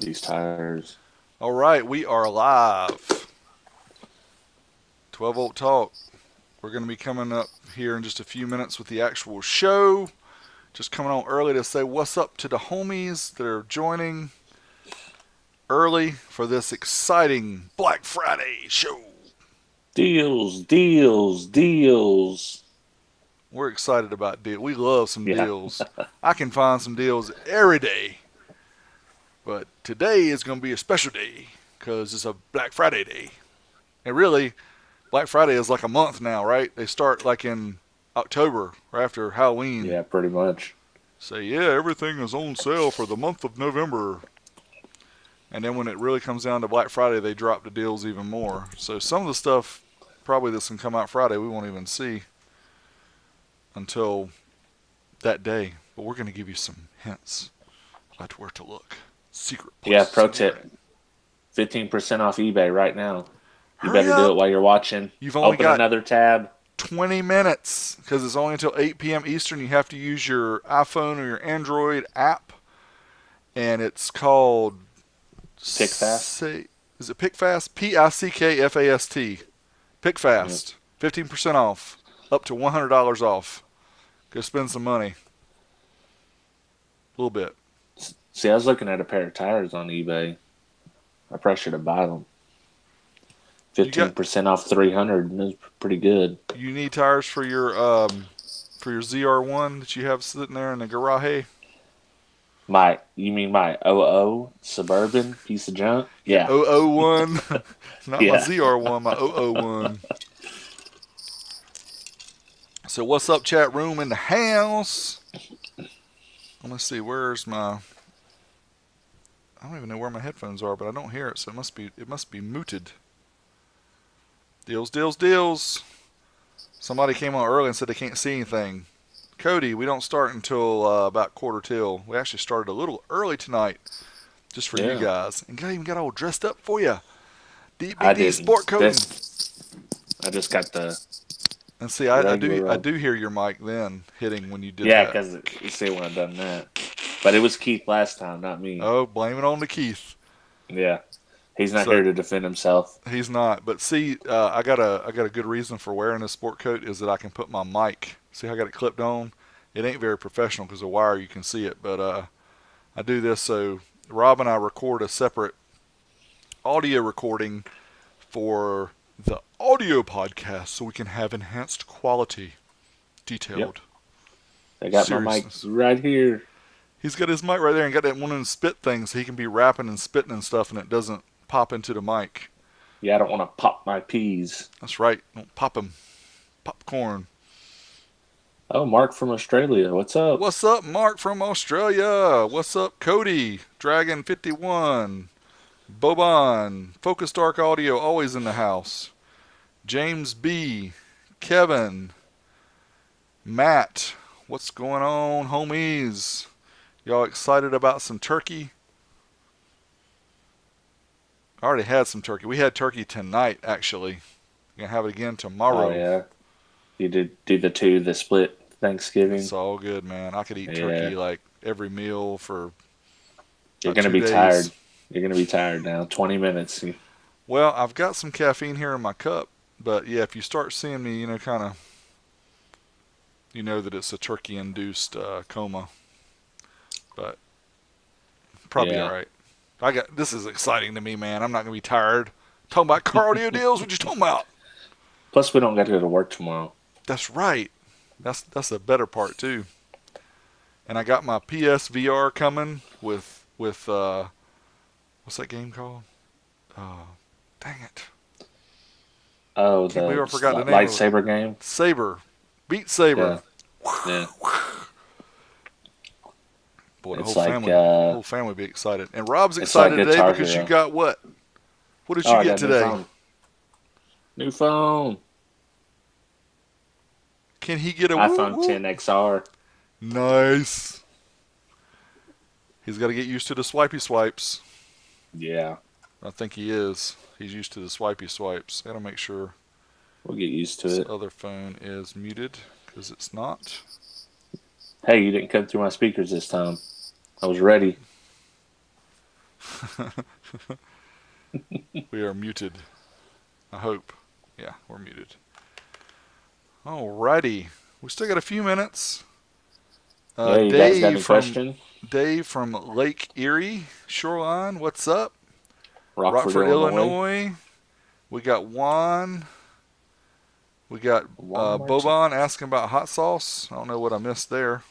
these tires. All right, we are live. 12 Volt Talk. We're going to be coming up here in just a few minutes with the actual show. Just coming on early to say what's up to the homies that are joining early for this exciting Black Friday show. Deals, deals, deals. We're excited about deals. We love some Yeah. deals. I can find some deals every day. But today is going to be a special day because it's a Black Friday day. And really, Black Friday is like a month now, right? They start like in October or after Halloween. Yeah, pretty much. Say, yeah, everything is on sale for the month of November. And then when it really comes down to Black Friday, they drop the deals even more. So some of the stuff probably that's going to come out Friday we won't even see until that day. But we're going to give you some hints about where to look. Secret places. Yeah, pro tip. 15% off eBay right now. You Hurry better up. do it while you're watching. You've only Open got another tab. 20 minutes because it's only until 8 p.m. Eastern. You have to use your iPhone or your Android app. And it's called Pickfast. Is it Pickfast? Pickfast. Pickfast. 15% off. Up to $100 off. Go spend some money. A little bit. See, I was looking at a pair of tires on eBay. I probably should have bought them. 15% off 300, and it's pretty good. You need tires for your ZR1 that you have sitting there in the garage? You mean my 00 Suburban piece of junk? Yeah. 001. Not Yeah. my ZR1, my 001. So what's up, chat room in the house? Let me see, where's my... I don't even know where my headphones are, but I don't hear it, so it must be muted. Deals, deals, deals. Somebody came on early and said they can't see anything. Cody, we don't start until about quarter till. We actually started a little early tonight, just for you guys. And I even got all dressed up for you. DBD sport coat. I just got the... And see, I do hear your mic then hitting when you did that. Yeah, because you see when I done that. But it was Keith last time, not me. Oh, blame it on the Keith. Yeah. He's not here to defend himself. He's not. But see, I got a good reason for wearing this sport coat is that I can put my mic. See how I got it clipped on? It ain't very professional because the wire, you can see it. But I do this so Rob and I record a separate audio recording for the audio podcast so we can have enhanced quality, detailed. Yep. I got my mic right here. He's got his mic right there and got that one of them spit things so he can be rapping and spitting and stuff and it doesn't pop into the mic. Yeah, I don't want to pop my peas. That's right. Don't pop them. Popcorn. Oh, Mark from Australia. What's up? What's up, Mark from Australia? What's up, Cody? Dragon 51. Boban. Focus Dark Audio always in the house. James B. Kevin. Matt. What's going on, homies? Y'all excited about some turkey? I already had some turkey. We had turkey tonight, actually. We're going to have it again tomorrow. Oh, yeah. You did do the split Thanksgiving. It's all good, man. I could eat turkey like every meal for You're going to be tired. You're going to be tired now. 20 minutes. Well, I've got some caffeine here in my cup. But, yeah, if you start seeing me, kind of, you know that it's a turkey-induced coma. But probably all right. This is exciting to me, man. I'm not going to be tired. Talking about cardio deals? What you talking about? Plus, we don't got to go to work tomorrow. That's right. That's the better part, too. And I got my PSVR coming with what's that game called? Dang it. Oh, the lightsaber game? Saber. Beat Saber. Yeah. Boy, the whole family will be excited. And Rob's excited today because you got what? What did you get today? New phone. Can he get a iPhone 10 XR? Nice. He's got to get used to the swipey swipes. Yeah. I think he is. He's used to the swipey swipes. Got to make sure. We'll get used to it. This other phone is muted because it's not. Hey, you didn't cut through my speakers this time. I was ready. We are muted. I hope. Yeah, we're muted. Alrighty. We still got a few minutes. Yeah, you guys got Dave any from question? Lake Erie Shoreline. What's up? Rockford, Rockford, Illinois. Illinois. We got Juan. We got Juan Boban Martinez. asking about hot sauce. I don't know what I missed there.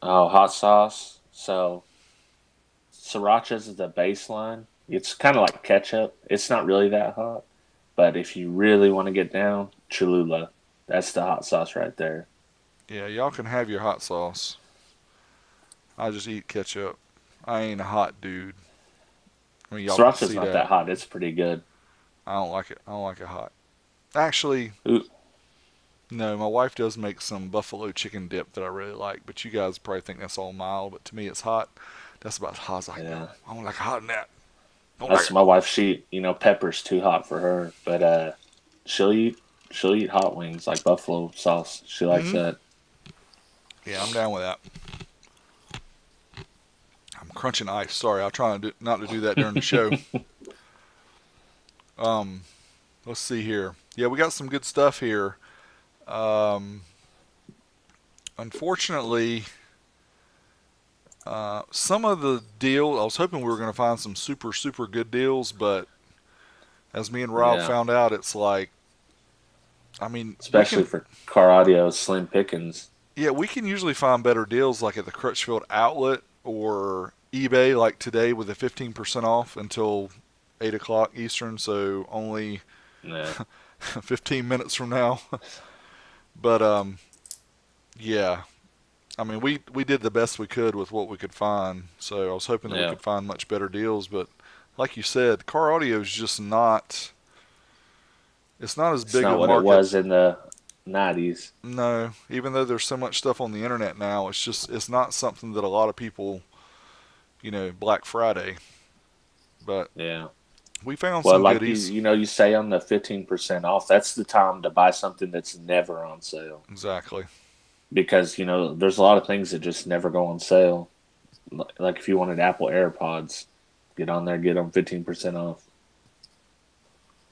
Oh, hot sauce. So, sriracha's is the baseline. It's kind of like ketchup. It's not really that hot. But if you really want to get down, Cholula. That's the hot sauce right there. Yeah, y'all can have your hot sauce. I just eat ketchup. I ain't a hot dude. I mean, y'all can Sriracha's see not that that. hot. It's pretty good. I don't like it. I don't like it hot. Actually, Ooh, no, my wife does make some buffalo chicken dip that I really like, but you guys probably think that's all mild, but to me it's hot. That's about as hot as I can yeah. go. I don't like hot in that. I don't like That's it. my wife. Pepper's too hot for her. But she'll eat she'll eat hot wings like buffalo sauce. She likes Hmm. that. Yeah, I'm down with that. I'm crunching ice. Sorry, I'll try not to do that during the show. Um, let's see here. Yeah, we got some good stuff here. Um, unfortunately, some of the deal, I was hoping we were going to find some super, super good deals, but as me and Rob Yeah, found out, it's like, I mean, we especially can, for car audio, slim pickings. yeah, we can usually find better deals like at the Crutchfield outlet or eBay, like today with a 15% off until 8 o'clock Eastern, so only Yeah, 15 minutes from now. But, yeah, I mean, we did the best we could with what we could find, so I was hoping that we yeah. could find much better deals, but like you said, car audio is just not, it's not as It's big not a what it market. was in the '90s. No, even though there's so much stuff on the internet now, it's not something that a lot of people, Black Friday. But Yeah. we found Well, some like goodies. you say on the 15% off. That's the time to buy something that's never on sale Exactly. because there's a lot of things that just never go on sale. Like if you wanted Apple AirPods, get on there, get them 15% off.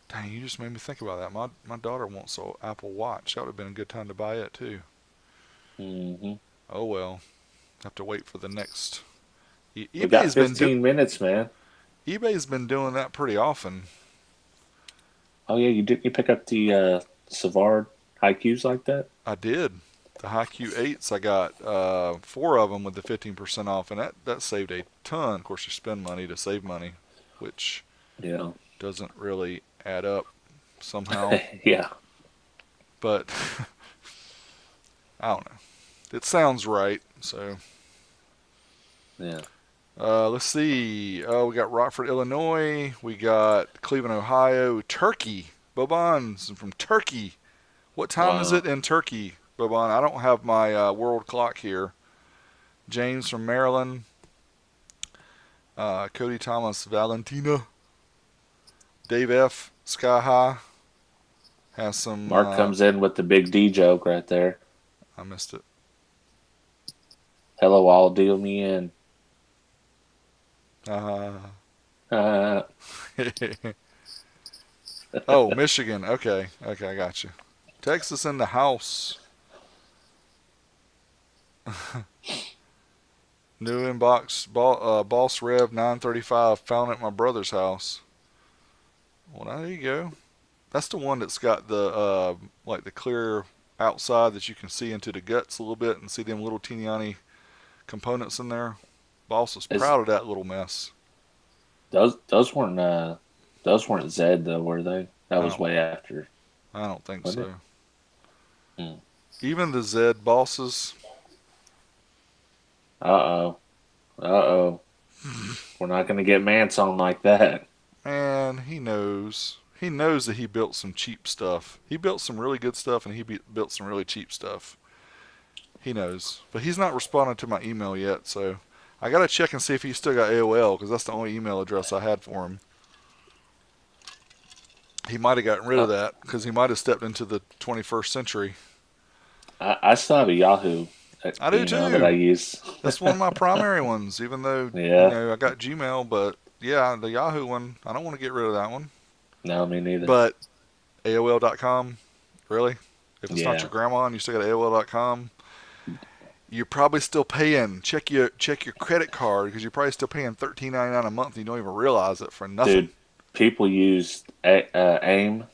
Dang, you just made me think about that. My daughter wants an Apple Watch. That would have been a good time to buy it too. Hmm. Oh well, have to wait for the next. We got 15 minutes, man. eBay's been doing that pretty often. Oh yeah, you pick up the Savard IQs like that? I did. The High Q8s, I got four of them with the 15% off, and that saved a ton. Of course, you spend money to save money, which Yeah. doesn't really add up somehow. Yeah. But I don't know. It sounds right. So Yeah. let's see. We got Rockford, Illinois. We got Cleveland, Ohio. Turkey. Boban's from Turkey. What time is it Wow. in Turkey, Boban? I don't have my world clock here. James from Maryland. Cody Thomas, Valentina. Dave F. Sky High has some. Mark comes in with the big D joke right there. I missed it. Hello, all deal me in. Uh, Uh, oh, Michigan. Okay. Okay, I got you. Texas in the house. New inbox. Boss Rev 935 found at my brother's house. Well, there you go. That's the one that's got the like the clear outside that you can see into the guts a little bit and see them little teeny tiny components in there. Boss was is proud of that little mess. those weren't Zed though, were they? That I was don't. way after, I don't think wasn't it? so. Hmm. Even the Zed bosses. Uh oh. Uh oh. We're not gonna get Mance on like that. Man, he knows. He knows that he built some cheap stuff. He built some really good stuff, and he built some really cheap stuff. He knows, but he's not responded to my email yet. So I gotta check and see if he's still got AOL because that's the only email address I had for him. He might have gotten rid of Uh, that because he might have stepped into the 21st century. I still have a Yahoo. I do email that I too. use. That's one of my primary ones, even though, Yeah. I got Gmail, but yeah, the Yahoo one, I don't want to get rid of that one. No, me neither. But AOL.com, really? If it's not Yeah. your grandma and you still got AOL.com, you're probably still paying. Check your credit card because you're probably still paying $13.99 a month and you don't even realize it for nothing. Dude, people used AIM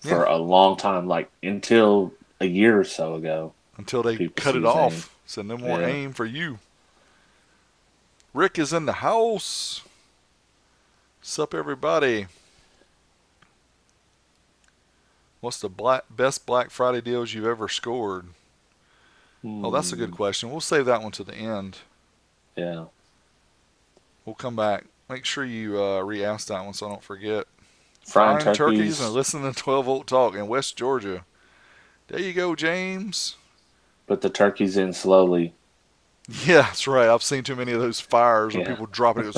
Yeah, for a long time, like until a year or so ago. until they People cut it use AIM. off. So no more Yeah. AIM for you. Rick is in the house. Sup, everybody? What's the best Black Friday deals you've ever scored? Oh, that's a good Hmm. question. We'll save that one to the end. Yeah. We'll come back. Make sure you re-ask that one so I don't forget. Frying Frying turkeys and turkeys, listening to 12 Volt Talk in West Georgia. There you go, James. put the turkeys in slowly. Yeah, that's right. I've seen too many of those fires where Yeah. people drop it. It goes.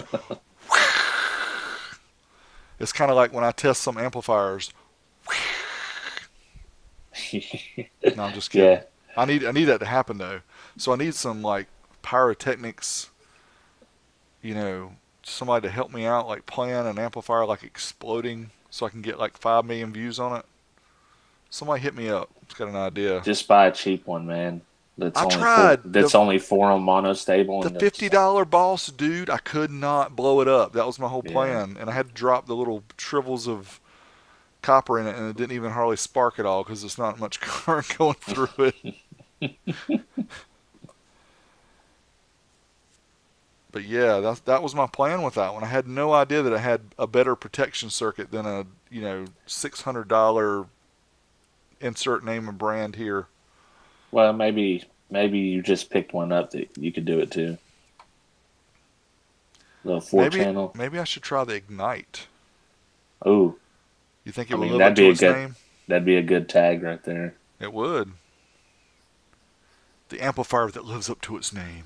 It's kind of like when I test some amplifiers. No, I'm just kidding. Yeah. I need that to happen though. So I need some like pyrotechnics. Somebody to help me out, like plan an amplifier like exploding, so I can get like 5 million views on it. Somebody hit me up. It's got an idea. Just buy a cheap one, man. That's I only four. tried That's only four on monostable, the and that's $50 Boss, dude. I could not blow it up. That was my whole yeah. plan, and I had to drop the little shrivels of copper in it, and it didn't even hardly spark at all because there's not much current going through it. But yeah, that was my plan with that one. I had no idea that it had a better protection circuit than a $600 insert name and brand here. Well, maybe you just picked one up that you could do it too. Little four Maybe channel. maybe I should try the Ignite. Oh, You think it I would mean live up to its name? that'd be a good tag right there. It would. The amplifier that lives up to its name.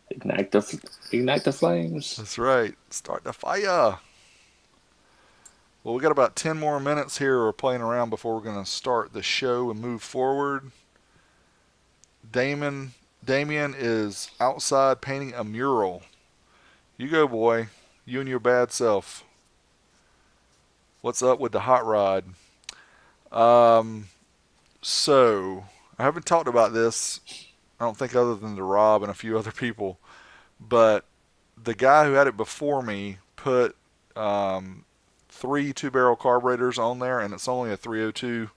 Ignite the flames. That's right. Start the fire. Well, we got about 10 more minutes here. We're playing around before we're going to start the show and move forward. Damien is outside painting a mural. You go, boy. You and your bad self. What's up with the hot rod? Um, so I haven't talked about this. I don't think other than to Rob and a few other people, but the guy who had it before me put 3 two-barrel carburetors on there, and it's only a 302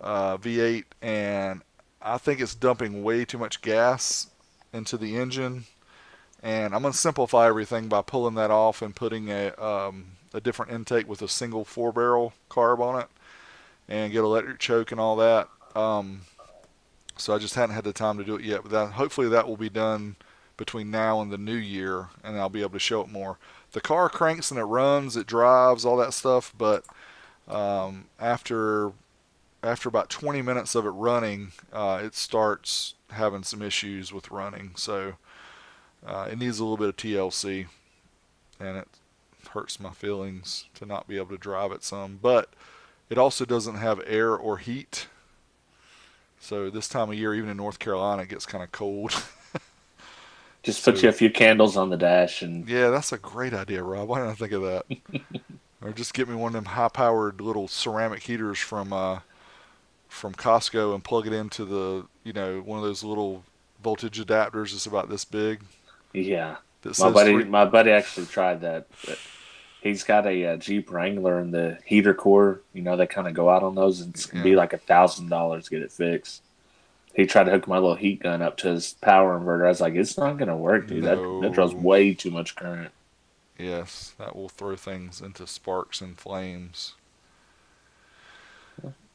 V8, and I think it's dumping way too much gas into the engine. And I'm going to simplify everything by pulling that off and putting a different intake with a single 4-barrel carb on it and get electric choke and all that. So I just hadn't had the time to do it yet, but hopefully that will be done between now and the new year, and I'll be able to show it more. The car cranks and it runs, it drives, all that stuff, but after about 20 minutes of it running, it starts having some issues with running. So it needs a little bit of TLC, and it hurts my feelings to not be able to drive it some. But it also doesn't have air or heat. So this time of year, even in North Carolina, it gets kind of cold. Just put So you a few candles on the dash and yeah, that's a great idea, Rob. Why didn't I think of that? Or just get me one of them high-powered little ceramic heaters from Costco and plug it into the one of those little voltage adapters that's about this big yeah. that My says buddy, three. my buddy actually tried that. But he's got a Jeep Wrangler and the heater core. They kind of go out on those, and it's gonna Yeah. be like $1,000 to get it fixed. He tried to hook my little heat gun up to his power inverter. I was like, it's not gonna work, dude. That draws No. way too much current. Yes, that will throw things into sparks and flames.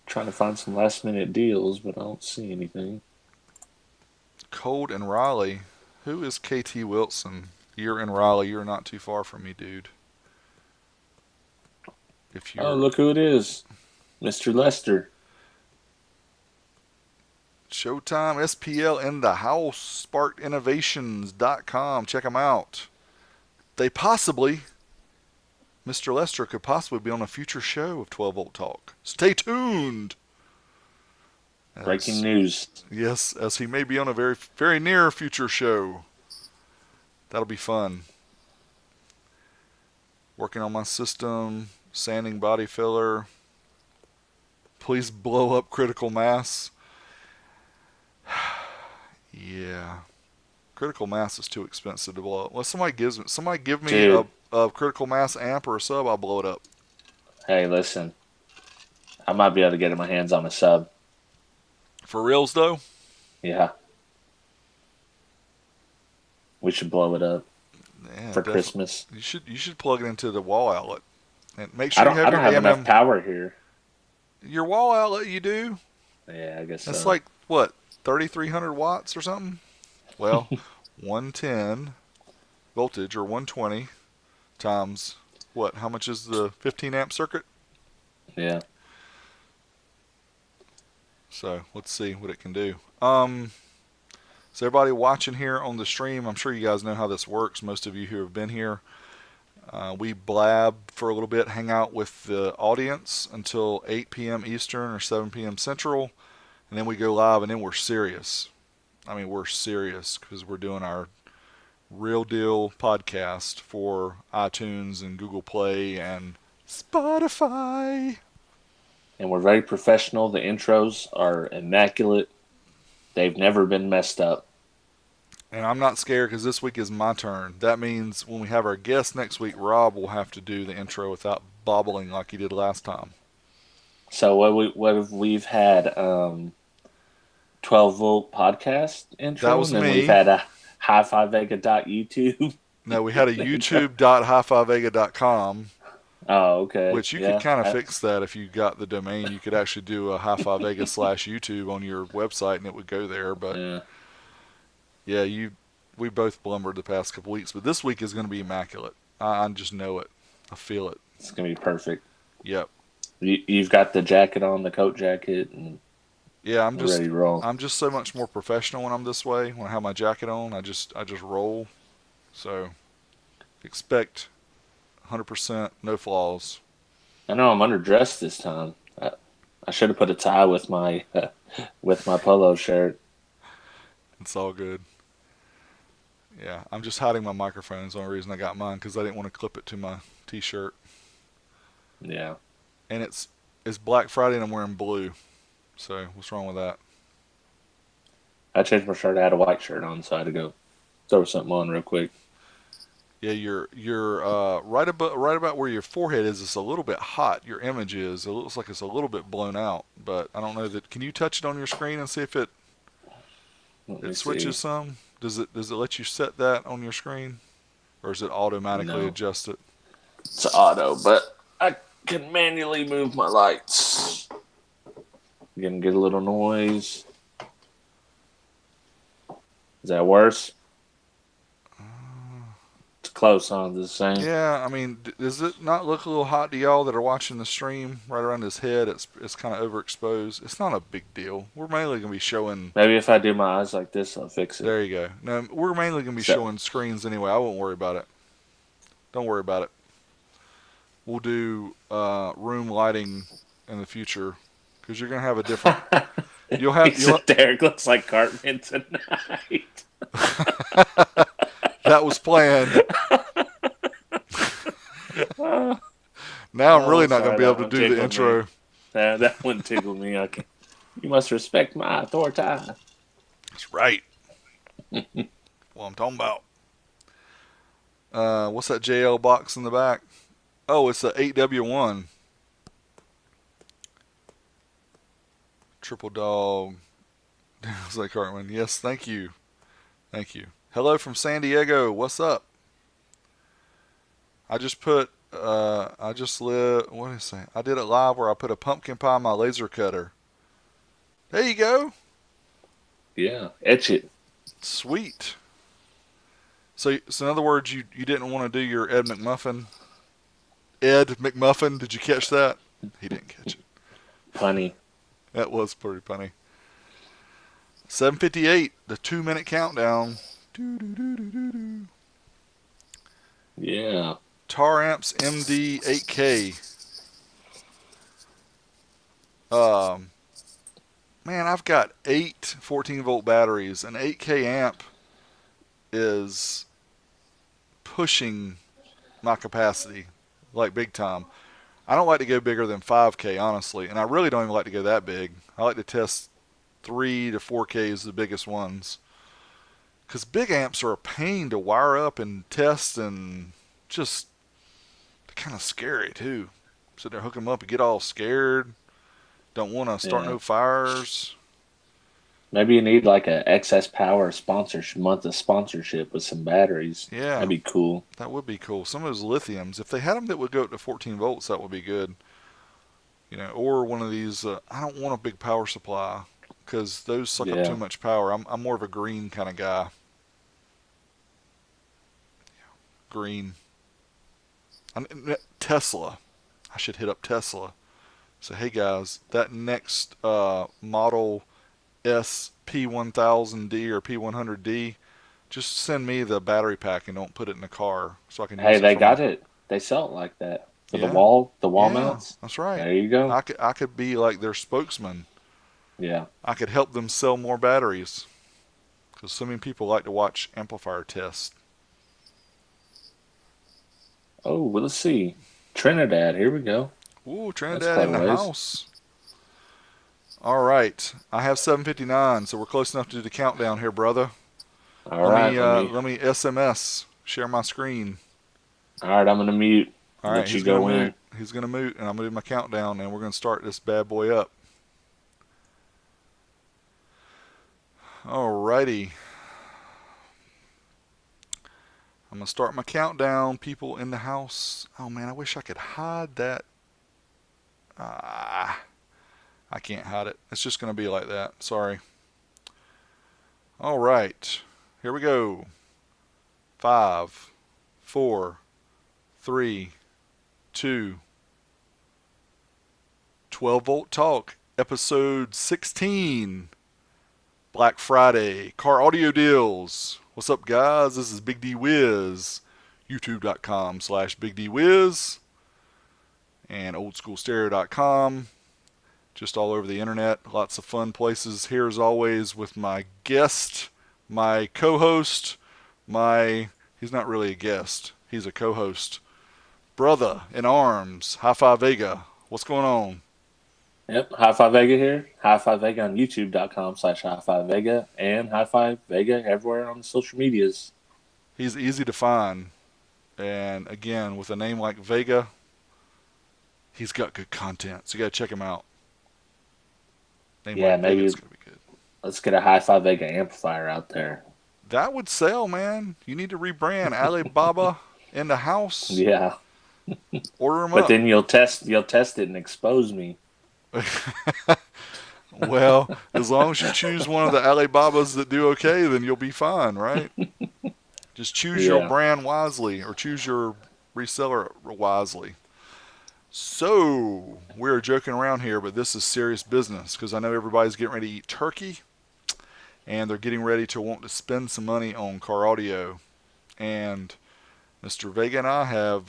Trying to find some last minute deals, but I don't see anything. Cold in Raleigh. Who is KT Wilson? You're in Raleigh. You're not too far from me, dude. If Oh, you're look who it is, Mr. Lester. Showtime SPL in the house, sparkinnovations.com. Check them out. They possibly, Mr. Lester could possibly be on a future show of 12 Volt Talk. Stay tuned. Breaking news. Yes, as he may be on a very, very near future show. That'll be fun. Working on my system, sanding body filler. Please blow up critical mass. Yeah. Critical mass is too expensive to blow up. Unless somebody give me Dude, a critical mass amp or a sub, I'll blow it up. hey, listen. I might be able to get my hands on a sub. For reals though? Yeah. We should blow it up Yeah, for definitely. Christmas. You should plug it into the wall outlet. And make I sure you don't have I your don't have enough AMM. power here. Your wall outlet you do? Yeah, I guess That's so. like what, 3300 watts or something? Well, 110 voltage or 120 times what? How much is the 15 amp circuit? Yeah. So let's see what it can do. So everybody watching here on the stream, I'm sure you guys know how this works. Most of you who have been here, we blab for a little bit, hang out with the audience until 8 p.m. Eastern or 7 p.m. Central, and then we go live, and then we're serious. I mean, we're serious because we're doing our real deal podcast for iTunes and Google Play and Spotify. And we're very professional. The intros are immaculate. They've never been messed up. And I'm not scared because this week is my turn. That means when we have our guest next week, Rob will have to do the intro without bobbling like he did last time. So we've had 12-volt podcast That intro, was and then we've me. had a hi-fi vega YouTube. No, we had a youtube.hifivega.com, Oh, okay. which you could Yeah. kind of fix that if you got the domain. You could actually do a hi-fi vega slash YouTube on your website and it would go there. But Yeah. yeah, we both blumbered the past couple weeks, but this week is going to be immaculate. I just know it. I feel it. It's gonna be perfect. Yep. You've got the jacket on, the coat jacket, and Yeah, we're ready to roll. I'm just so much more professional when I'm this way. When I have my jacket on, I just roll. So expect 100% no flaws. I know I'm underdressed this time. I should have put a tie with my polo shirt. It's all good. Yeah, I'm just hiding my microphones. The only reason I got mine because I didn't want to clip it to my t-shirt. Yeah. And it's Black Friday and I'm wearing blue. So what's wrong with that? I changed my shirt. I had a white shirt on, so I had to go throw something on real quick. Yeah, you're right about where your forehead is. It's a little bit hot. Your image is. It looks like it's a little bit blown out, but I don't know that. Can you touch it on your screen and see if it Let me switches see. some? Does it let you set that on your screen, or is it automatically No, adjust it? it's auto, but I can manually move my lights. You're gonna get a little noise. Is that worse? It's close on the same. Yeah, I mean, does it not look a little hot to y'all that are watching the stream? Right around his head, it's kind of overexposed. It's not a big deal. We're mainly gonna be showing. Maybe if I do my eyes like this, I'll fix it. There you go. No, we're mainly gonna be So, showing screens anyway. I won't worry about it. Don't worry about it. We'll do room lighting in the future because you're gonna have a different. You'll have Derek looks like Cartman tonight. that was planned. Now I'm really not gonna Sorry, be that able to one do the tickled me. intro. That one tickled me. Okay. You must respect my authority. That's right. What I'm talking about. What's that JL box in the back? Oh, it's the 8W1. Triple dog. It's like Cartman. Yes, thank you. Thank you. Hello from San Diego. What's up? I just put, I just lit, what did I say? I did it live where I put a pumpkin pie in my laser cutter. There you go. Yeah, etch it. Sweet. So in other words, you didn't want to do your Ed McMuffin. Ed McMuffin, did you catch that? He didn't catch it. Punny. That was pretty funny. 7:58, the 2-minute countdown. Doo-doo-doo-doo-doo. Yeah. Tar Amps MD8K. man, I've got 8 14-volt batteries. An 8K amp is pushing my capacity, like big time. I don't like to go bigger than 5K, honestly, and I really don't even like to go that big. I like to test 3 to 4K is the biggest ones. Because big amps are a pain to wire up and test, and just kind of scary too. Sit there, hook them up, and get all scared. Don't want to start Yeah. no fires. Maybe you need like a excess power sponsorship month of sponsorship with some batteries. That'd Yeah, be cool. that would be cool. Some of those lithiums, if they had them that would go up to 14 volts, that would be good. Or one of these. I don't want a big power supply because those suck up too Yeah. much power. I'm more of a green kind of guy. Green. Tesla. I should hit up Tesla. So hey guys, that next model S P1000D or P100D, just send me the battery pack and don't put it in the car so I can Hey, use it they for my. got it. They sell it like that for Yeah, the wall yeah, mounts. that's right. There you go. I could be like their spokesman. Yeah. I could help them sell more batteries because so many people like to watch amplifier tests. Oh, well, let's see. Trinidad. Here we go. Ooh, That's Trinidad quite in a the ways. house. All right, I have 7:59, so we're close enough to do the countdown here, brother. All Let right. me let me SMS share my screen. All right. I'm gonna mute. All right, Let you he's gonna go mute. in. He's gonna mute, and I'm gonna do my countdown, and we're gonna start this bad boy up. Alrighty, I'm gonna start my countdown. People in the house. Oh man, I wish I could hide that. Ah, I can't hide it. It's just gonna be like that. Sorry. All right, here we go. 5, 4, 3, 2. 12-volt talk, episode 16. Black Friday, car audio deals. What's up, guys? This is Big D Wiz. YouTube.com/Big D Wiz and oldschoolstereo.com. Just all over the internet. Lots of fun places here as always with my guest, my co-host, he's not really a guest. He's a co-host. Brother in arms, High Five Vega. What's going on? Yep. High Five Vega here. High Five Vega on YouTube.com/High Five Vega and High Five Vega everywhere on the social medias. He's easy to find. And again, with a name like Vega, he's got good content. So you got to check him out. Name Yeah, like Vega, maybe it's going to be good. let's get a High Five Vega amplifier out there. That would sell, man. You need to rebrand Alibaba in the house. Yeah. Order them But up. then you'll test it and expose me. Well, as long as you choose one of the Alibabas that do okay, then you'll be fine, right? Just choose your Yeah. brand wisely or choose your reseller wisely. So, we're joking around here, but this is serious business because I know everybody's getting ready to eat turkey and they're getting ready to want to spend some money on car audio. And Mr. Vega and I have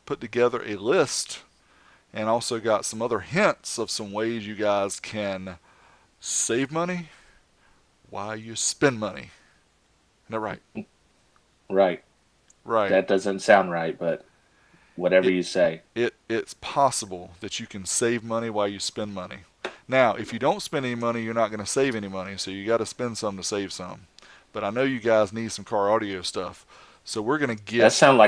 put together a list and also got some other hints of some ways you guys can save money while you spend money. Isn't that right? Right. Right. That doesn't sound right, but whatever It, you say. it's possible that you can save money while you spend money. Now, if you don't spend any money, you're not going to save any money, so you got to spend some to save some. But I know you guys need some car audio stuff, so we're going to That get. sounds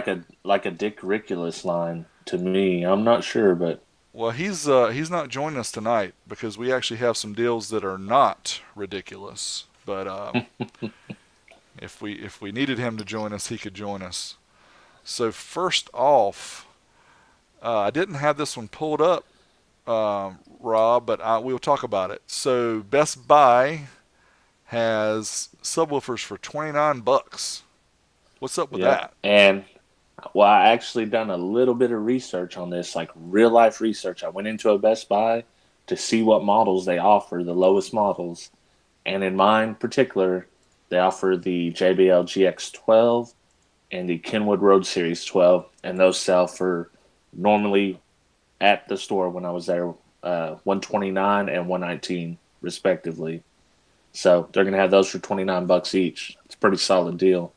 like a Dick Riculous line to me. I'm not sure, but Well, he's not joining us tonight because we actually have some deals that are not ridiculous. But if we needed him to join us, he could join us. So first off, I didn't have this one pulled up, Rob, but we'll talk about it. So Best Buy has subwoofers for $29. What's up with yep. that? And well, I actually done a little bit of research on this, like real life research. I went into a Best Buy to see what models they offer, the lowest models. And in mine particular, they offer the JBL Gx 12 and the Kenwood Road Series 12, and those sell for normally at the store when I was there 129 and 119 respectively. So they're going to have those for 29 bucks each. It's a pretty solid deal.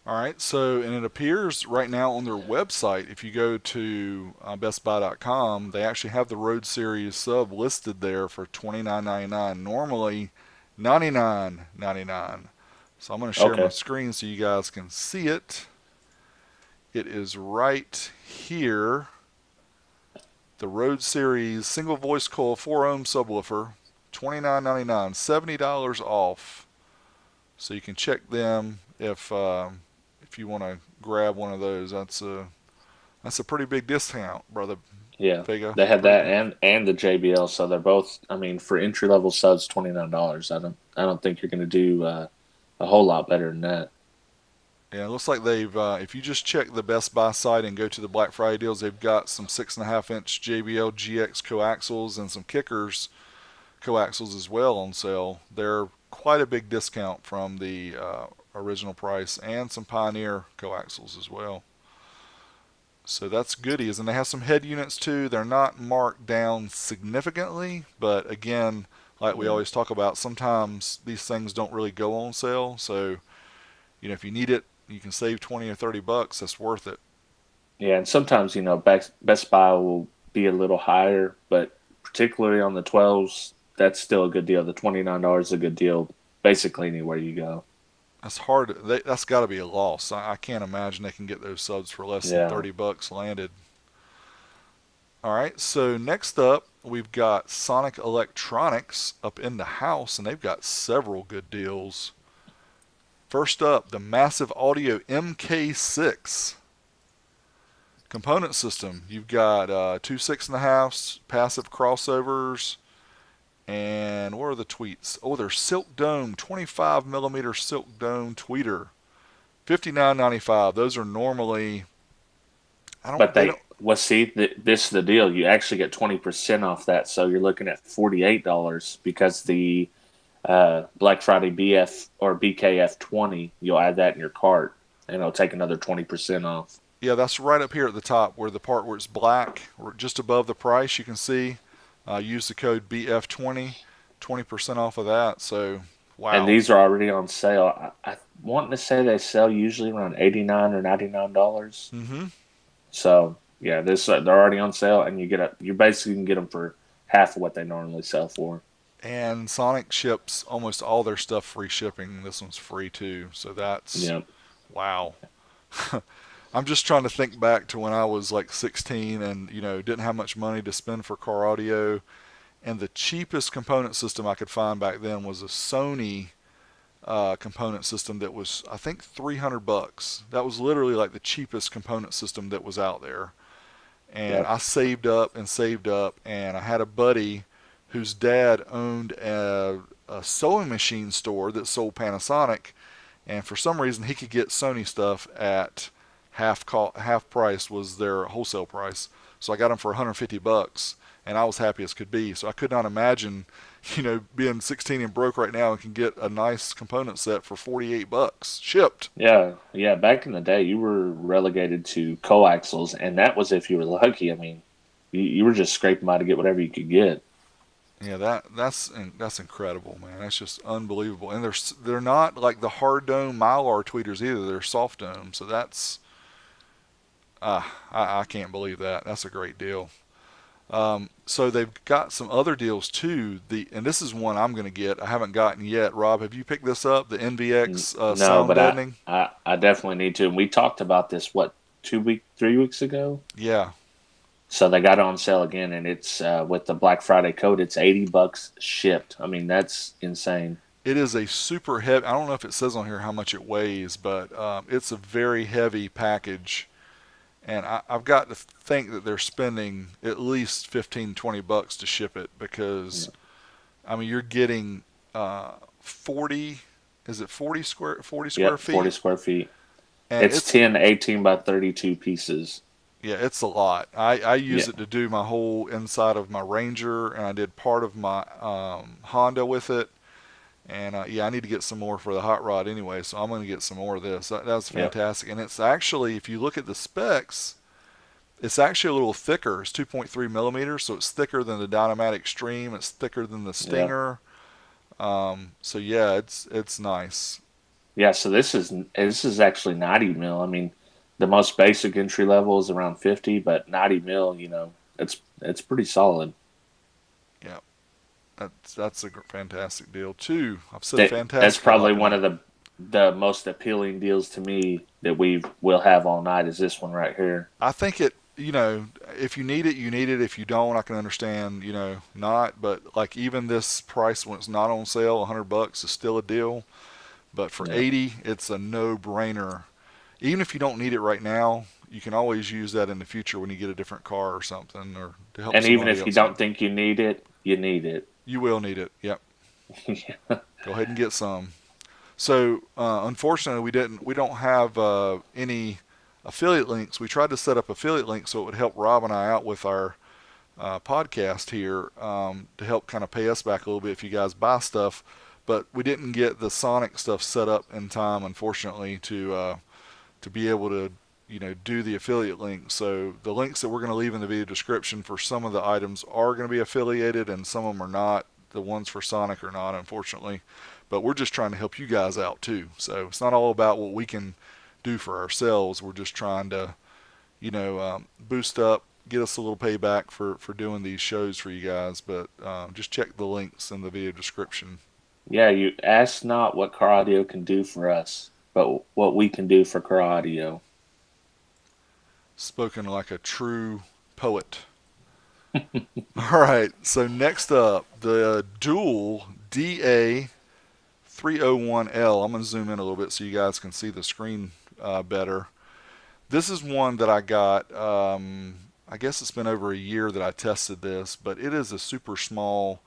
All right, so and it appears right now on their website, if you go to bestbuy.com, they actually have the Road Series sub listed there for $29.99. Normally $99.99. So I'm going to share my Okay. screen so you guys can see it. It is right here. The Road Series single voice coil 4 ohm subwoofer, $29.99, $70 off. So you can check them if you want to grab one of those. That's a pretty big discount, brother Yeah. Vega. They had Pretty that big. and the JBL, so they're both. I mean, for entry level subs, $29. I don't think you're going to do a whole lot better than that. Yeah, it looks like they've. If you just check the Best Buy site and go to the Black Friday deals, they've got some 6.5-inch JBL Gx coaxials and some kickers coaxials as well on sale. They're quite a big discount from the original price, and some Pioneer coaxials as well. So that's goodies, and they have some head units too. They're not marked down significantly, but again, like we Yeah. always talk about, sometimes these things don't really go on sale. So if you need it, you can save 20 or 30 bucks. That's worth it. Yeah, and sometimes Best Buy will be a little higher, but particularly on the 12s, that's still a good deal. The $29 is a good deal, basically anywhere you go. That's hard. That's got to be a loss. I can't imagine they can get those subs for less than Yeah. 30 bucks landed. All right, so next up, we've got SonicElectronix up in the house, and they've got several good deals. First up, the Massive Audio MK6 component system. You've got two 6.5s, passive crossovers, and what are the tweets? Oh, they're Silk Dome, 25 millimeter Silk Dome tweeter, $59.95. Those are normally, I don't, But they don't. this is the deal. You actually get 20% off that, so you're looking at $48 because the Black Friday BF or BKF 20, you'll add that in your cart, and it'll take another 20% off. Yeah, that's right up here at the top where the part where it's black, or just above the price. You can see. Use the code BF20, 20% off of that. So, And wow. these are already on sale. I want to say they sell usually around $89 or $99. Mm-hmm. So yeah, this they're already on sale, and you basically can get them for half of what they normally sell for. And Sonic ships almost all their stuff free shipping. This one's free too. So that's Yeah, wow. I'm just trying to think back to when I was like 16 and didn't have much money to spend for car audio, and the cheapest component system I could find back then was a Sony component system that was, I think, 300 bucks. That was literally like the cheapest component system that was out there. And yep. I saved up, and I had a buddy whose dad owned a sewing machine store that sold Panasonic, and for some reason he could get Sony stuff at half price was their wholesale price. So I got them for 150 bucks, and I was happy as could be. So I could not imagine, being 16 and broke right now and can get a nice component set for 48 bucks shipped. Yeah, yeah. Back in the day, you were relegated to coaxials, and that was if you were lucky. I mean, you were just scraping by to get whatever you could get. Yeah, that's incredible, man. That's just unbelievable. And they're not like the hard dome Mylar tweeters either. They're soft dome. So that's I can't believe that. That's a great deal. So they've got some other deals too. And this is one I'm going to get. I haven't gotten yet. Rob, have you picked this up? The NVX No, sound but deadening. I definitely need to. And we talked about this, what, 3 weeks ago? Yeah, So they got it on sale again, and it's with the Black Friday code, it's $80 shipped. I mean, that's insane. it is a super heavy. I don't know if it says on here how much it weighs, but it's a very heavy package. And I've got to think that they're spending at least 15, 20 bucks to ship it Yeah, because, I mean, you're getting 40, is it 40 square yep, 40 feet? square feet. And It's it's, 10 18 by 32 pieces. yeah, it's a lot. I Yeah, use it to do my whole inside of my Ranger, and I did part of my Honda with it. And yeah, I need to get some more for the hot rod anyway, so I'm going to get some more of this. That's yep. fantastic. And it's actually, if you look at the specs, It's actually a little thicker. It's 2.3 millimeters, so it's thicker than the Dynamatic Stream. It's thicker than the Yeah. Stinger. So yeah, it's nice. Yeah, so this is actually 90 mil. I mean, the most basic entry level is around 50, but 90 mil, it's pretty solid. Yeah, that's a fantastic deal too. I've said That's fantastic a probably lot one tonight. of the most appealing deals to me that will have all night is this one right here. I think it. If you need it, you need it. If you don't, I can understand. Not. But like even this price when it's not on sale, $100 is still a deal. But for Yeah. 80, it's a no-brainer. Even if you don't need it right now, you can always use that in the future when you get a different car or something, or to help And even somebody if you else don't out. think you need it, you need it. You will need it. Yep. Yeah. Go ahead and get some. So unfortunately, we don't have any affiliate links. We tried to set up affiliate links so it would help Rob and I out with our podcast here to help kind of pay us back a little bit if you guys buy stuff. But we didn't get the Sonic stuff set up in time, unfortunately, to be able to do the affiliate links. So the links that we're going to leave in the video description for some of the items are going to be affiliated, and some of them are not. The ones for Sonic are not, unfortunately. But we're just trying to help you guys out too. So it's not all about what we can do for ourselves. We're just trying to boost up, get us a little payback for doing these shows for you guys. But just check the links in the video description. Yeah, you ask not what car audio can do for us, but what we can do for car audio. Spoken like a true poet. All right, so next up, the dual DA301L. I'm going to zoom in a little bit so you guys can see the screen better. This is one that I got, I guess it's been over a year that I tested this, but it is a super small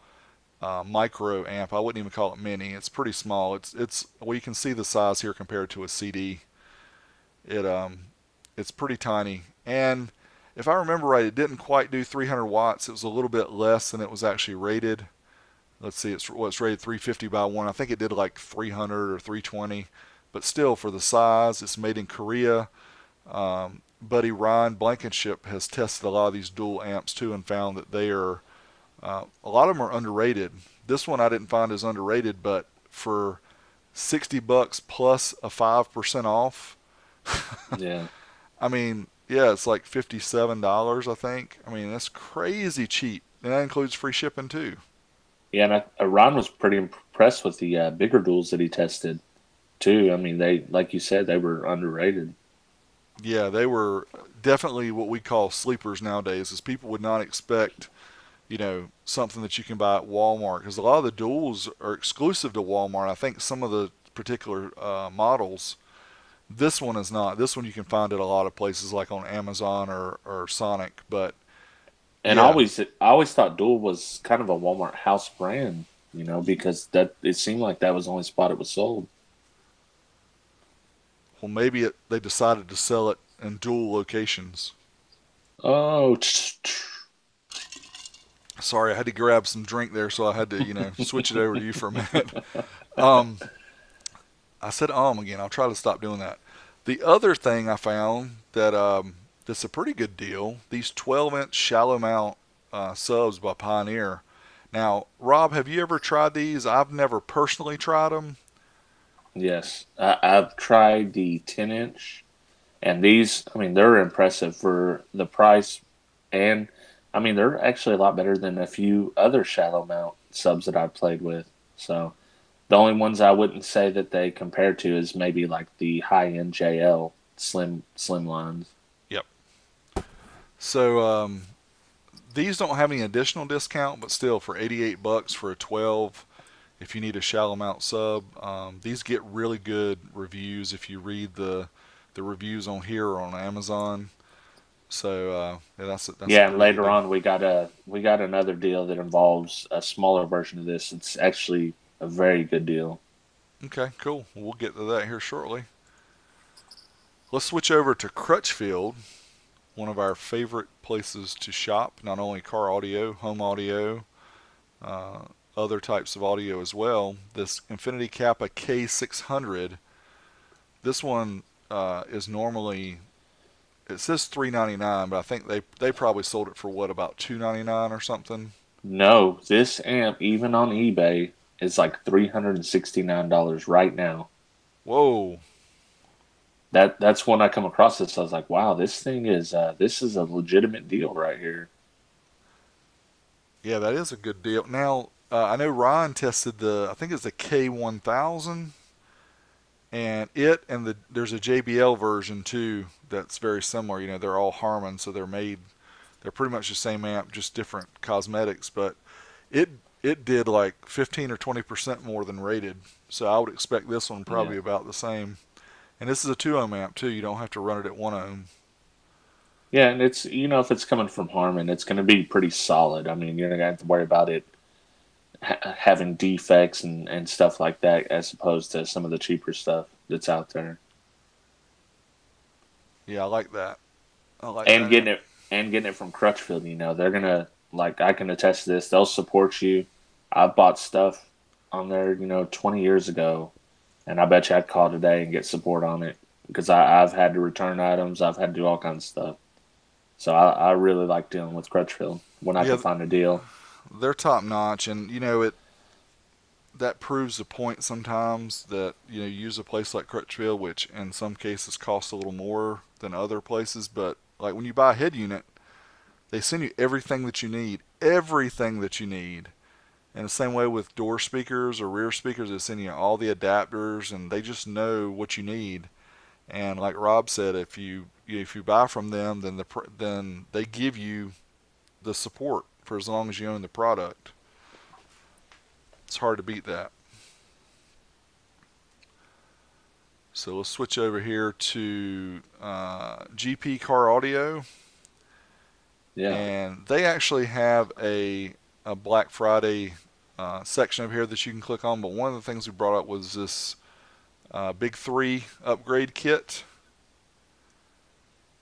micro amp. I wouldn't even call it mini. It's pretty small. Well, you can see the size here compared to a CD. It it's pretty tiny, and if I remember right, it didn't quite do 300 watts. It was a little bit less than it was actually rated. Let's see, it's rated 350 by 1. I think it did like 300 or 320, but still for the size, it's made in Korea. Buddy Ryan Blankenship has tested a lot of these dual amps too and found that they are a lot of them are underrated. This one I didn't find as underrated, but for $60 plus a 5% off, Yeah. I mean, yeah, it's like $57, I think. I mean, that's crazy cheap, and that includes free shipping too. Yeah, and Ron was pretty impressed with the bigger duels that he tested too. I mean, like you said, they were underrated. Yeah, they were definitely what we call sleepers nowadays, as people would not expect, something that you can buy at Walmart, because a lot of the duals are exclusive to Walmart. I think some of the particular models. This one is not. This one you can find at a lot of places like on Amazon or Sonic. But And I yeah, always thought Dual was kind of a Walmart house brand, because that it seemed like that was the only spot it was sold. well, maybe they decided to sell it in dual locations. Oh, Sorry, I had to grab some drink there, so I had to, switch it over to you for a minute. Um, I said again. I'll try to stop doing that. The other thing I found that's a pretty good deal. These 12-inch shallow mount subs by Pioneer. Now, Rob, have you ever tried these? I've never personally tried them. yes, I've tried the 10-inch, and these, I mean, they're impressive for the price, and I mean, they're actually a lot better than a few other shallow mount subs that I've played with. So the only ones I wouldn't say that they compare to is maybe like the high end JL slim lines. Yep. So these don't have any additional discount, but still, for $88 for a 12, if you need a shallow mount sub, these get really good reviews if you read the reviews on here or on Amazon. So yeah, that's a Yeah, and pretty good later deal. on we got another deal that involves a smaller version of this. It's actually a very good deal. Okay, cool. We'll get to that here shortly. Let's switch over to Crutchfield, one of our favorite places to shop. Not only car audio, home audio, uh, other types of audio as well. This Infinity Kappa K600. This one is normally It says $399, but I think they probably sold it for what, about $299 or something. No, this amp, even on eBay, is like $369 right now. Whoa. That's when I come across this. I was like, wow, this is a legitimate deal right here. Yeah, that is a good deal. Now, I know Ryan tested I think it's the K1000, and there's a JBL version too that's very similar. You know, they're all Harman, so they're pretty much the same amp, just different cosmetics. But it it did like 15 or 20% more than rated. So I would expect this one Yeah. probably about the same. And this is a 2 ohm amp too. You don't have to run it at 1 ohm. Yeah, and it's if it's coming from Harman, it's going to be pretty solid. I mean, you're not going to have to worry about it having defects and stuff like that, as opposed to some of the cheaper stuff that's out there. Yeah, I like that. I like And that amp. getting it from Crutchfield, they're gonna like I can attest to this. They'll support you. I've bought stuff on there, 20 years ago, and I bet you I'd call today and get support on it because I've had to return items. I've had to do all kinds of stuff. So I really like dealing with Crutchfield when I can Yeah, find a deal. they're top notch, and it that proves the point sometimes that you use a place like Crutchfield, which in some cases costs a little more than other places. But like when you buy a head unit, they send you everything that you need. And the same way with door speakers or rear speakers, they send you all the adapters, and they just know what you need. And like Rob said, if you buy from them, then they give you the support for as long as you own the product. It's hard to beat that. So let's switch over here to GP Car Audio, Yeah. and they actually have a Black Friday section over here that you can click on. But one of the things we brought up was this Big Three upgrade kit.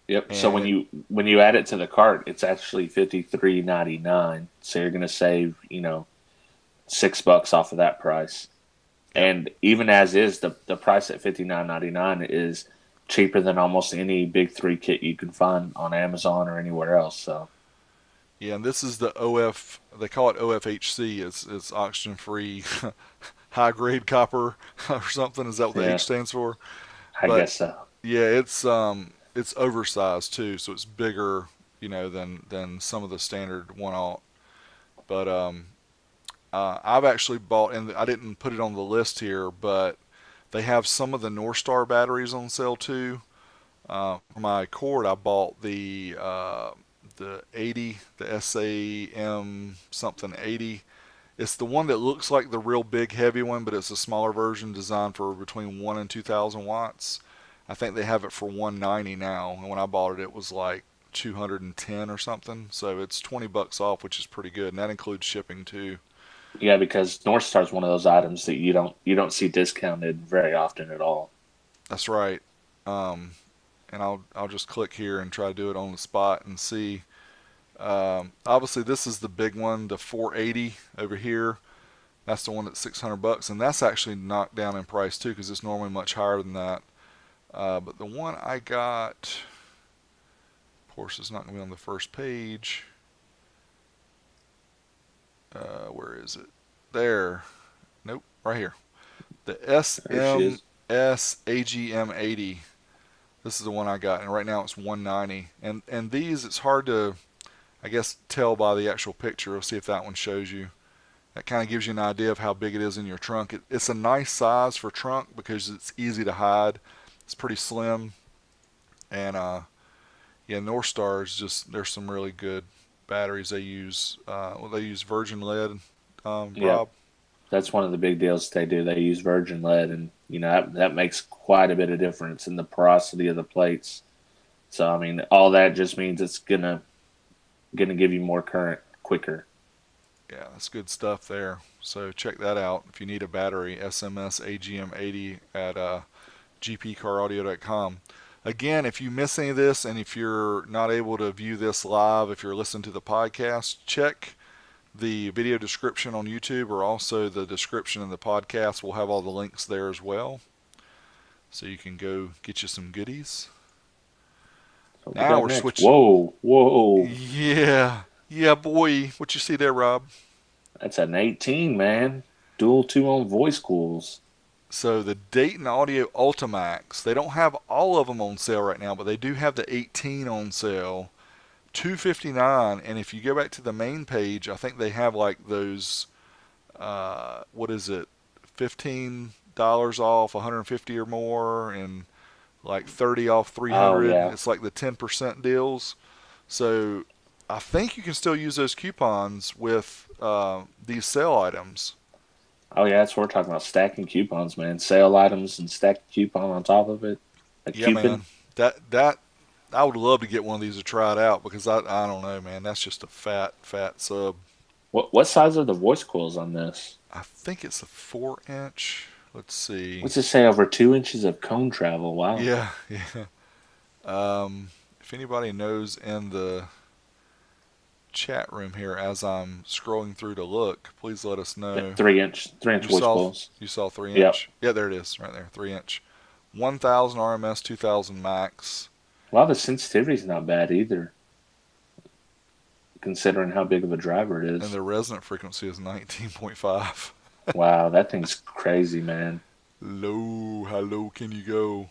Yep. So And when you add it to the cart, it's actually $53.99. So you're gonna save, $6 off of that price. yep, And even as is, the price at $59.99 is cheaper than almost any big three kit you can find on Amazon or anywhere else. So yeah, and this is the OF. They call it OFHC. It's oxygen free, high grade copper or something. Is that what the yeah, H stands for? I But guess so. yeah, it's oversized too, so it's bigger, than some of the standard one aught. But I've actually bought, and I didn't put it on the list here, but they have some of the North Star batteries on sale too. For my cord, I bought the 80, the SAM something 80. It's the one that looks like the real big heavy one, but it's a smaller version designed for between 1 and 2,000 watts. I think they have it for 190 now, and when I bought it, it was like 210 or something. So it's $20 off, which is pretty good, and that includes shipping too. Yeah, because North Star is one of those items that you don't see discounted very often at all. That's right. Um, and I'll just click here and try to do it on the spot and see. Obviously, this is the big one, the 480 over here. That's the one that's $600, and that's actually knocked down in price too, because it's normally much higher than that. But the one I got, of course, it's not going to be on the first page. Where is it? There. Nope, right here. The There she is. SMS AGM80. This is the one I got, and right now it's 190. And these, it's hard to, I guess, tell by the actual picture. We'll see if that one shows you. That kind of gives you an idea of how big it is in your trunk. It's a nice size for trunk because it's easy to hide. It's pretty slim, and yeah, North Star is just, there's some really good batteries they use. They use virgin lead, Yep. Rob. That's one of the big deals they do. They use virgin lead, and that makes quite a bit of difference in the porosity of the plates. So I mean, all that just means it's gonna give you more current quicker. Yeah, that's good stuff there. So check that out if you need a battery. SMS AGM80 at gpcaraudio.com. Again, if you miss any of this and if you're not able to view this live, if you're listening to the podcast, check the video description on YouTube, or also the description in the podcast. We'll have all the links there as well. So you can go get you some goodies. What we Now got we're next? switching. Whoa, whoa. Yeah. Yeah, boy. What you see there, Rob? That's an 18, man. Dual 2-on voice cools. So the Dayton Audio Ultimax, they don't have all of them on sale right now, but they do have the 18 on sale. $259, and if you go back to the main page, I think they have like those what is it, $15 off 150 or more, and like 30 off Oh 300. yeah. It's like the 10% deals. So I think you can still use those coupons with these sale items. Oh yeah, that's what we're talking about. Stacking coupons, man. Sale items and stack a coupon on top of it. A Yeah, coupon. man. That I would love to get one of these to try it out because I don't know, man. That's just a fat sub. What size are the voice coils on this? I think it's a 4 inch. Let's see. What's it say? Over 2 inches of cone travel. Wow. Yeah, yeah. If anybody knows in the chat room here as I'm scrolling through to look, please let us know. 3 inch You voice saw coils. you saw three Yep. inch. Yeah, there it is, right there, 3 inch. 1,000 RMS, 2,000 max, Wow, the sensitivity's not bad either, considering how big of a driver it and is. the resonant frequency is 19.5. Wow, that thing's crazy, man. Low, how low can you go?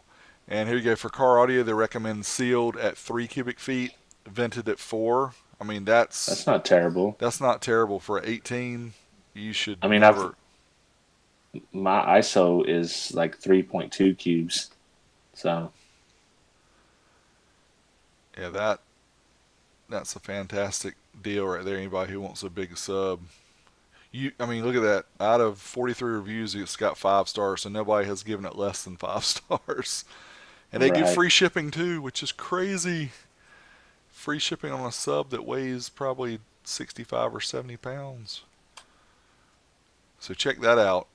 And here you go for car audio. They recommend sealed at 3 cubic feet, vented at 4. I mean That's not terrible. that's not terrible for 18. You should I mean, I've never. my ISO is like 3.2 cubes, so Yeah, that's a fantastic deal right there. Anybody who wants a big sub. I mean, look at that. Out of 43 reviews, it's got 5 stars, so nobody has given it less than 5 stars. And they give right. free shipping too, which is crazy. Free shipping on a sub that weighs probably 65 or 70 pounds. So check that out,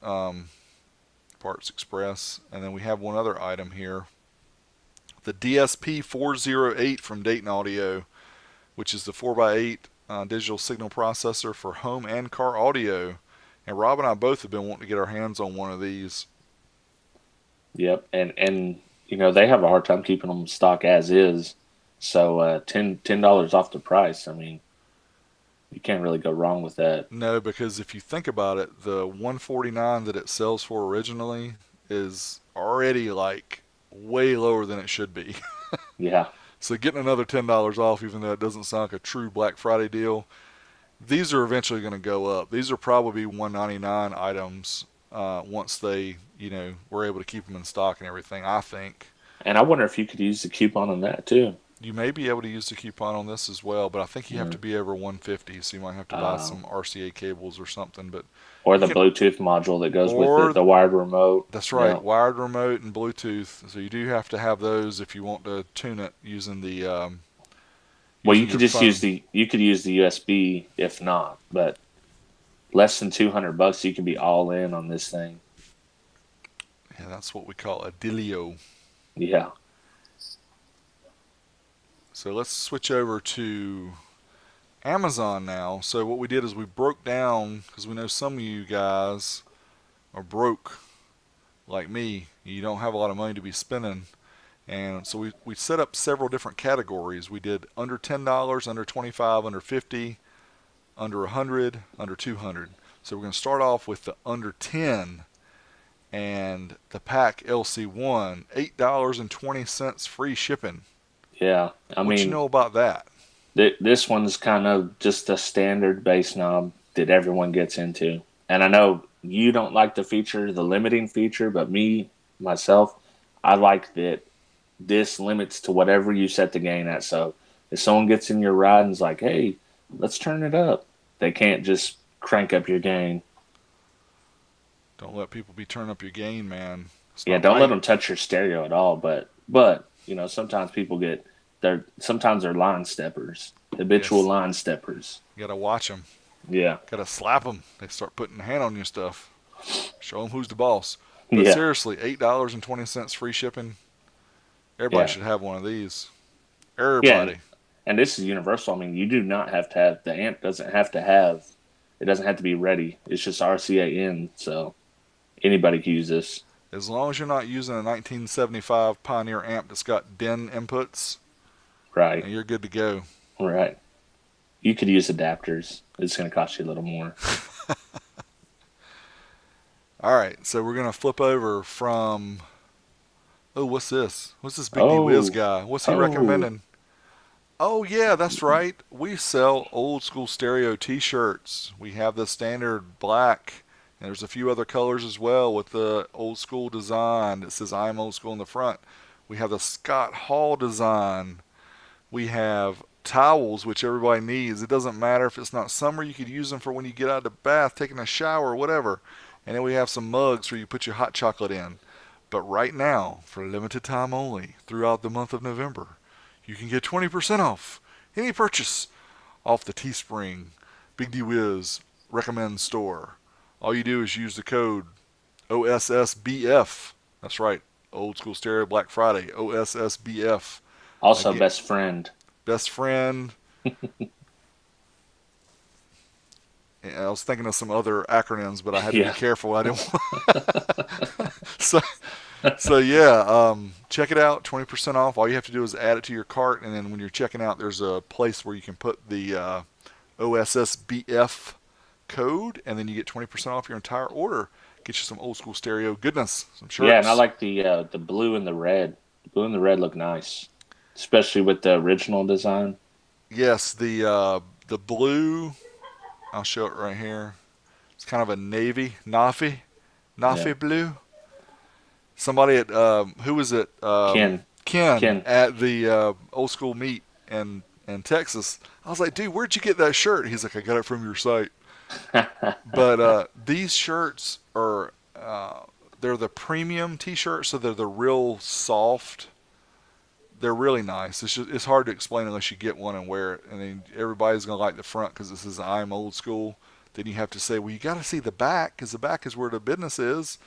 Parts Express. And then we have one other item here. The DSP 408 from Dayton Audio, which is the 4x8 digital signal processor for home and car audio. And Rob and I both have been wanting to get our hands on one of these. Yep, and they have a hard time keeping them stock as is. So $10 off the price. I mean, you can't really go wrong with that. No, because if you think about it, the 149 that it sells for originally is already like way lower than it should be. Yeah, So getting another $10 off, even though it doesn't sound like a true Black Friday deal, these are eventually going to go up. These are probably 199 items once they, were able to keep them in stock and everything. I think and I wonder if you could use the coupon on that too. you may be able to use the coupon on this as well, but I think you have Yeah. to be over 150, so you might have to buy some RCA cables or something. But Or you the can, Bluetooth module that goes with or the wired remote. that's Yeah. right, wired remote and Bluetooth. So you do have to have those if you want to tune it using the Well, you using could your just phone. use the USB if not, but less than $200, you can be all in on this thing. Yeah, that's what we call a Dilio. Yeah. So let's switch over to Amazon now. So what we did is we broke down, because we know some of you guys are broke like me. You don't have a lot of money to be spending. And so we set up several different categories. We did under $10, under 25, under 50, under 100, under 200. So we're going to start off with the under 10 and the pack LC1, $8.20 free shipping. Yeah. I What you mean, know about that? this one's kind of just a standard bass knob that everyone gets into. And I know you don't like the limiting feature, but myself, I like that this limits to whatever you set the gain at. So if someone gets in your ride and is like, hey, let's turn it up, they can't just crank up your gain. Don't let people be turning up your gain, man. It's Yeah, not don't let right. them touch your stereo at all. But sometimes people sometimes they're line steppers, habitual Yes, line steppers. you gotta watch them. Yeah, Gotta slap them. They start putting a hand on your stuff. Show them who's the boss. But yeah, seriously, $8.20 free shipping. Everybody yeah, should have one of these. yeah. Everybody. And this is universal. I mean, you do not have to have the amp. Doesn't have to have. It doesn't have to be ready. It's just RCA in, so anybody can use this. As long as you're not using a 1975 Pioneer amp that's got DIN inputs, Right. and you're good to go. Right. You could use adapters. It's going to cost you a little more. All right, so we're gonna flip over from. Oh, what's this? What's this Big D Wiz Oh, guy? What's he oh, recommending? Oh yeah, that's right. We sell old school stereo T-shirts. We have the standard black, and there's a few other colors as well with the old school design that says "I'm old school" in the front. We have the Scott Hall design. We have towels, which everybody needs. It doesn't matter if it's not summer. You could use them for when you get out of the bath, taking a shower, or whatever. And then we have some mugs where you put your hot chocolate in. But right now, for a limited time only, throughout the month of November, you can get 20% off any purchase off the Teespring Big D Wiz recommend store. All you do is use the code OSSBF. That's right, Old School Stereo Black Friday, OSSBF. also Again, best friend. best friend. I was thinking of some other acronyms, but I had to be Yeah. careful. I didn't. so, so yeah, check it out. 20% off. All you have to do is add it to your cart, and then when you're checking out, there's a place where you can put the OSSBF code, and then you get 20% off your entire order. Get you some old school stereo goodness, some Yeah, and I shirts. like the blue and the red. The blue and the red look nice, especially with the original design. Yes, the blue. I'll show it right here. It's kind of a Yeah. navy blue. Somebody at who was it? Ken. Ken Ken. at the old school meet in Texas. I was like, dude, where'd you get that shirt? He's like, I got it from your site. But these shirts are they're the premium T-shirts, so they're the real soft. They're really nice. It's hard to explain unless you get one and wear it. And then everybody's gonna like the front because it says I'm old school. Then you have to say, well, you got to see the back because the back is where the business is.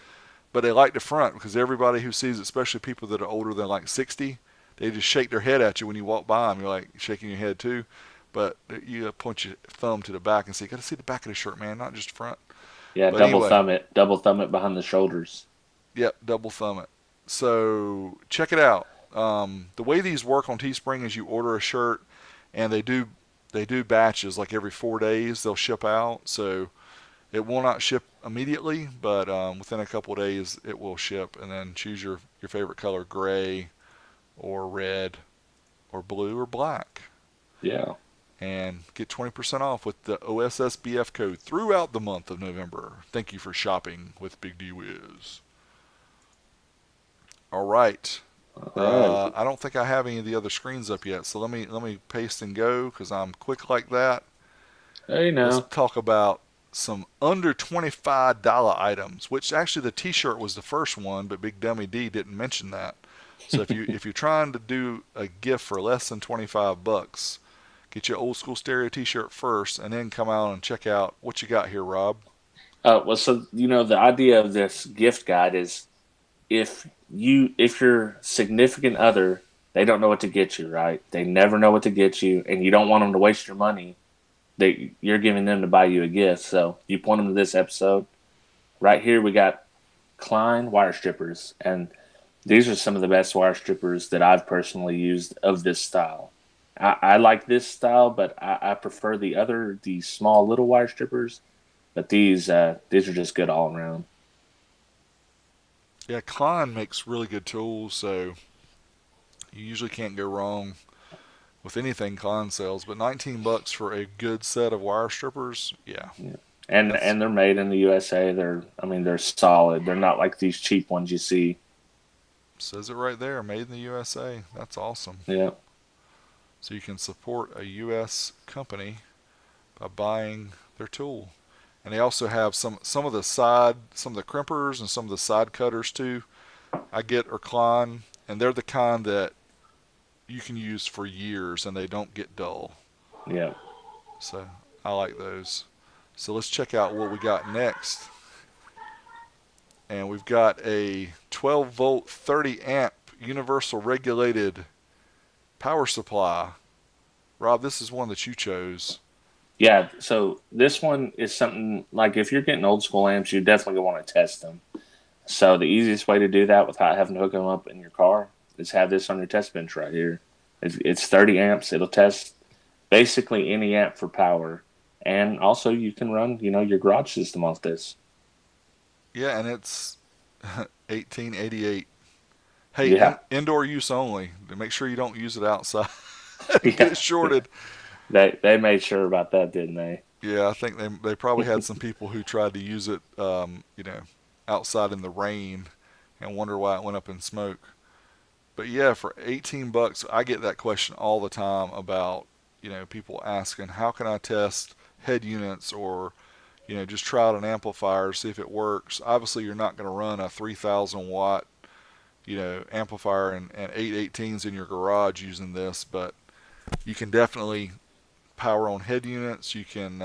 But they like the front because everybody who sees it, especially people that are older than like 60, they just shake their head at you when you walk by them. You're like shaking your head too. But you point your thumb to the back and say, you got to see the back of the shirt, man, not just the front. Yeah, But anyway, double thumb it behind the shoulders. yep, double thumb it. So check it out. The way these work on Teespring is you order a shirt, and they do batches like every 4 days. They'll ship out, so it will not ship immediately, but within a couple of days it will ship. And then choose your favorite color: gray, or red, or blue, or black, Yeah. and get 20% off with the OSSBF code throughout the month of November. Thank you for shopping with Big D Wiz. All right. All right. I don't think I have any of the other screens up yet, so let me paste and go because I'm quick like that. Hey Let's now. talk about some under $25 items, which actually the T-shirt was the first one, but Big Dummy D didn't mention that. So if you're trying to do a gift for less than $25, get your old school stereo T-shirt first, and then come out and check out what you got here, Rob. Well, so the idea of this gift guide is if your significant other, they don't know what to get you, right? They never know what to get you, and you don't want them to waste your money. You're giving them to buy you a gift, so you point them to this episode. Right here, we got Klein wire strippers, and these are some of the best wire strippers that I've personally used of this style. I like this style, but I prefer the small little wire strippers. But these are just good all around. Yeah, Klein makes really good tools, so you usually can't go wrong with anything Klein sells. But $19 for a good set of wire strippers, yeah, Yeah. that's And they're made in the USA. They're solid. They're not like these cheap ones you see. says it right there, made in the USA. That's awesome. Yeah. So you can support a U.S. company by buying their tool. And they also have some of the crimpers and some of the side cutters too. I get are Klein, and they're the kind that you can use for years and they don't get dull. Yeah. So I like those. So let's check out what we got next. And we've got a 12 volt 30 amp universal regulated power supply. Rob, this is one that you chose. Yeah. So this one is something like if you're getting old school amps, you definitely want to test them. So the easiest way to do that without having to hook them up in your car is have this on your test bench right here. It's 30 amps. It'll test basically any amp for power, and also you can run your garage system off this. Yeah, and it's 1888. Hey, Yeah, indoor use only. Make sure you don't use it outside. yeah. Get shorted. They made sure about that, didn't they? Yeah, I think they probably had some people who tried to use it, outside in the rain, and wonder why it went up in smoke. But yeah, for 18 bucks, I get that question all the time about, people asking, how can I test head units, or, just try out an amplifier, see if it works. Obviously, you're not going to run a 3,000 watt, amplifier and 818s in your garage using this, but you can definitely power on head units. You can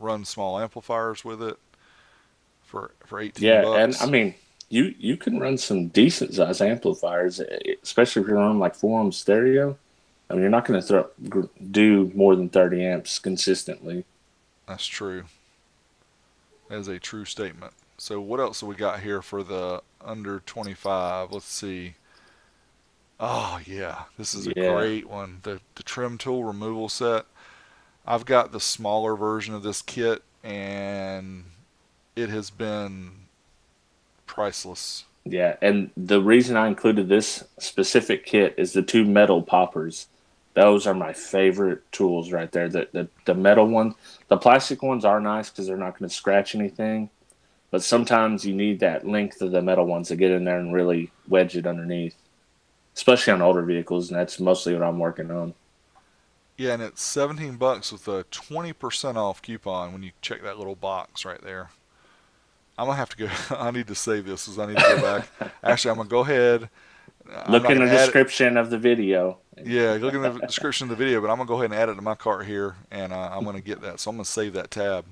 run small amplifiers with it for 18 Yeah, and I bucks. mean, you can run some decent size amplifiers, especially if you're on like four-ohm stereo. I mean, you're not going to do more than 30 amps consistently. That's true. That is a true statement. So what else have we got here for the under 25? Let's see. Oh yeah, this is a Yeah, great one. The trim tool removal set. I've got the smaller version of this kit, and it has been priceless. yeah. And the reason I included this specific kit is the two metal poppers. Those are my favorite tools right there. The metal one, the plastic ones are nice because they're not going to scratch anything. But sometimes you need that length of the metal ones to get in there and really wedge it underneath, especially on older vehicles. And that's mostly what I'm working on. Yeah, and it's 17 bucks with a 20% off coupon when you check that little box right there. I'm gonna have to go. I need to save this because I need to go back. Actually, I'm gonna go ahead. I'm Look not in the gonna add it. description of the video. Yeah, look in the description of the video, but I'm gonna go ahead and add it to my cart here, and I'm gonna get that. So I'm gonna save that tab.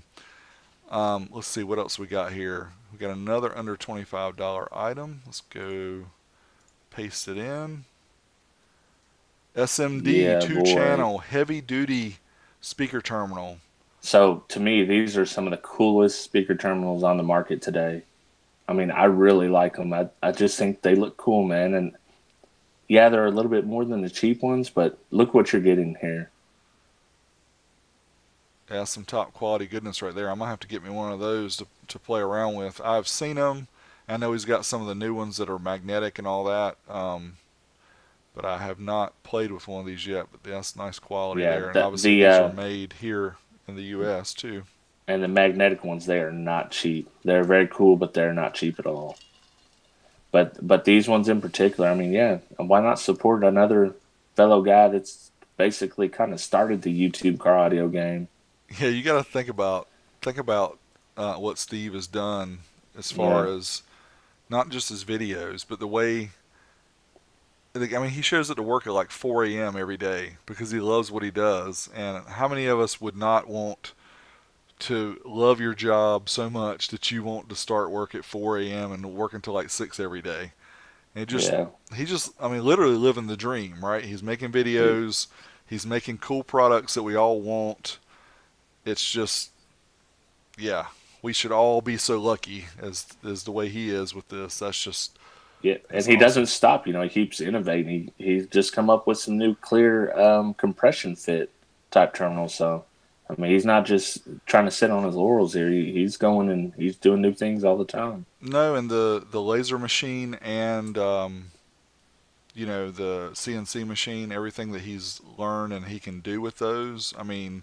Let's see what else we got here. We got another under $25 item. Let's go paste it in. SMD Yeah, two boy. channel heavy duty speaker terminal. So to me, these are some of the coolest speaker terminals on the market today. I mean, I really like them. I just think they look cool, man. And yeah, they're a little bit more than the cheap ones, but look what you're getting here. Yeah, some top quality goodness right there. I'm gonna have to get me one of those to play around with. I've seen them. I know he's got some of the new ones that are magnetic and all that. But I have not played with one of these yet. But that's nice quality Yeah, there, and the obviously the these are made here in the U.S. too. and the magnetic ones, they are not cheap. They're very cool, but they're not cheap at all. But these ones in particular, I mean, yeah, why not support another fellow guy that's basically kind of started the YouTube car audio game? Yeah, you got to think about what Steve has done as far Yeah, as not just his videos, but the way. I mean, he shows it to work at like 4 a.m. every day because he loves what he does. And how many of us would not want to love your job so much that you want to start work at 4 a.m. and work until like 6 every day? And yeah. I mean, literally living the dream, right? He's making videos, he's making cool products that we all want. It's just, yeah, we should all be so lucky as the way he is with this. Yeah, and That's he doesn't awesome. stop. He keeps innovating. He's just come up with some new clear compression fit type terminals. So, I mean, he's not just trying to sit on his laurels here. He's going and he's doing new things all the time. No, and the laser machine and the CNC machine, everything that he's learned and he can do with those. I mean,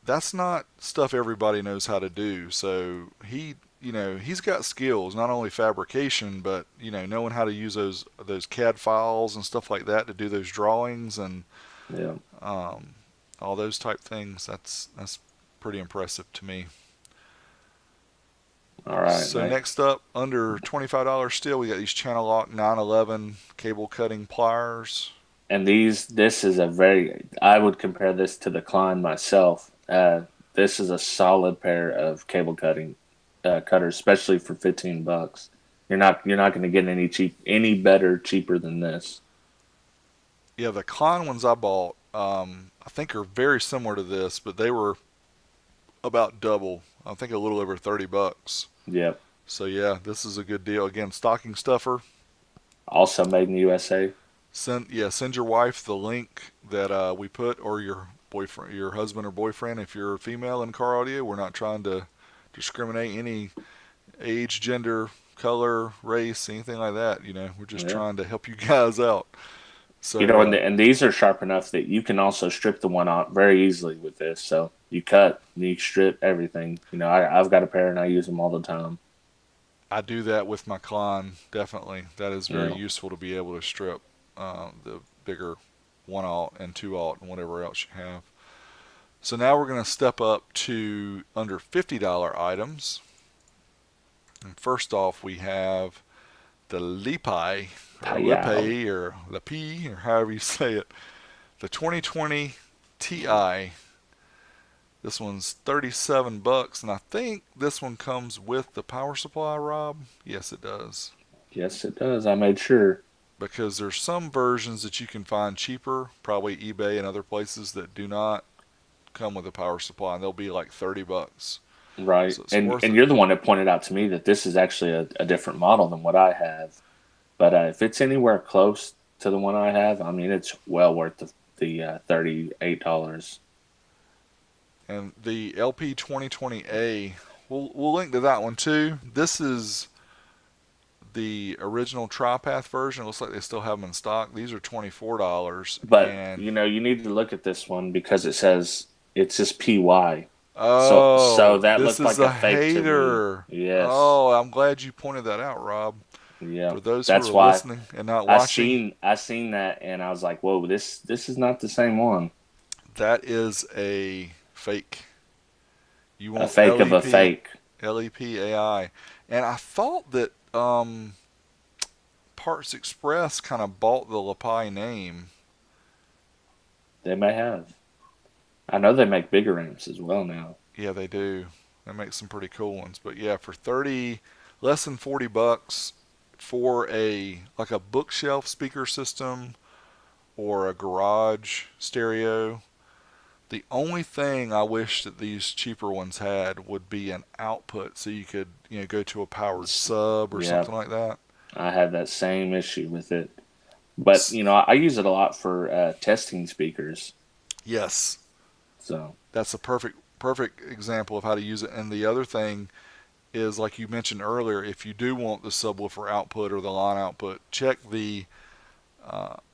that's not stuff everybody knows how to do. So he's got skills, not only fabrication, but knowing how to use those CAD files and stuff like that to do those drawings and Yeah. um, all those type things. That's pretty impressive to me. All right, So man. next up, under $25 still, we got these Channel Lock 911 cable cutting pliers. And this is a I would compare this to the Klein myself. This is a solid pair of cable cutting cutters, especially for 15 bucks. You're not going to get any better cheaper than this. Yeah, the Klein ones I bought, I think are very similar to this, but they were about double. I think a little over 30 bucks. Yep. So yeah, this is a good deal. Again, stocking stuffer, Also made in the USA. send your wife the link that we put, or your boyfriend, your husband or boyfriend, if you're a female in car audio. We're not trying to discriminate any age, gender, color, race, anything like that. We're just Yeah. trying to help you guys out. And, So and these are sharp enough that you can also strip the one out very easily with this. So you cut, you strip everything. I've got a pair and I use them all the time. I do that with my Klein, definitely. That is very Yeah. useful to be able to strip the bigger 1/0 and 2/0 and whatever else you have. So now we're going to step up to under $50 items. And first off, we have the Lipai, or Payal. Lipai, or Lipi, or however you say it. The 2020 Ti. This one's $37, and I think this one comes with the power supply, Rob. Yes, it does. Yes, it does. I made sure. Because there's some versions that you can find cheaper, probably eBay and other places, that do not come with a power supply, and they'll be like $30. Right. So it's And worth and it. you're the one that pointed out to me that this is actually a different model than what I have. But if it's anywhere close to the one I have, I mean, it's well worth the $38. And the LP 2020A, we'll link to that one too. This is the original TriPath version. It looks like they still have them in stock. These are $24, But and you need to look at this one because it says it's just PY. So oh, that this looked is like a a fake to me. hater. Yes. Oh, I'm glad you pointed that out, Rob. Yeah. For those who That's are why listening and not I watching, seen I seen that and I was like, whoa, this is not the same one. that is a fake. You A want fake of a fake. LEP AI. And I thought that Parts Express kind of bought the Lapai name. They may have. I know they make bigger amps as well now. Yeah, they do. They make some pretty cool ones. But yeah, for 30, less than $40 for a bookshelf speaker system or a garage stereo. The only thing I wish that these cheaper ones had would be an output, so you could go to a powered sub or Yeah, something like that. I had that same issue with it. But I use it a lot for testing speakers. Yes, So that's a perfect example of how to use it. And the other thing is, like you mentioned earlier, if you do want the subwoofer output or the line output, check the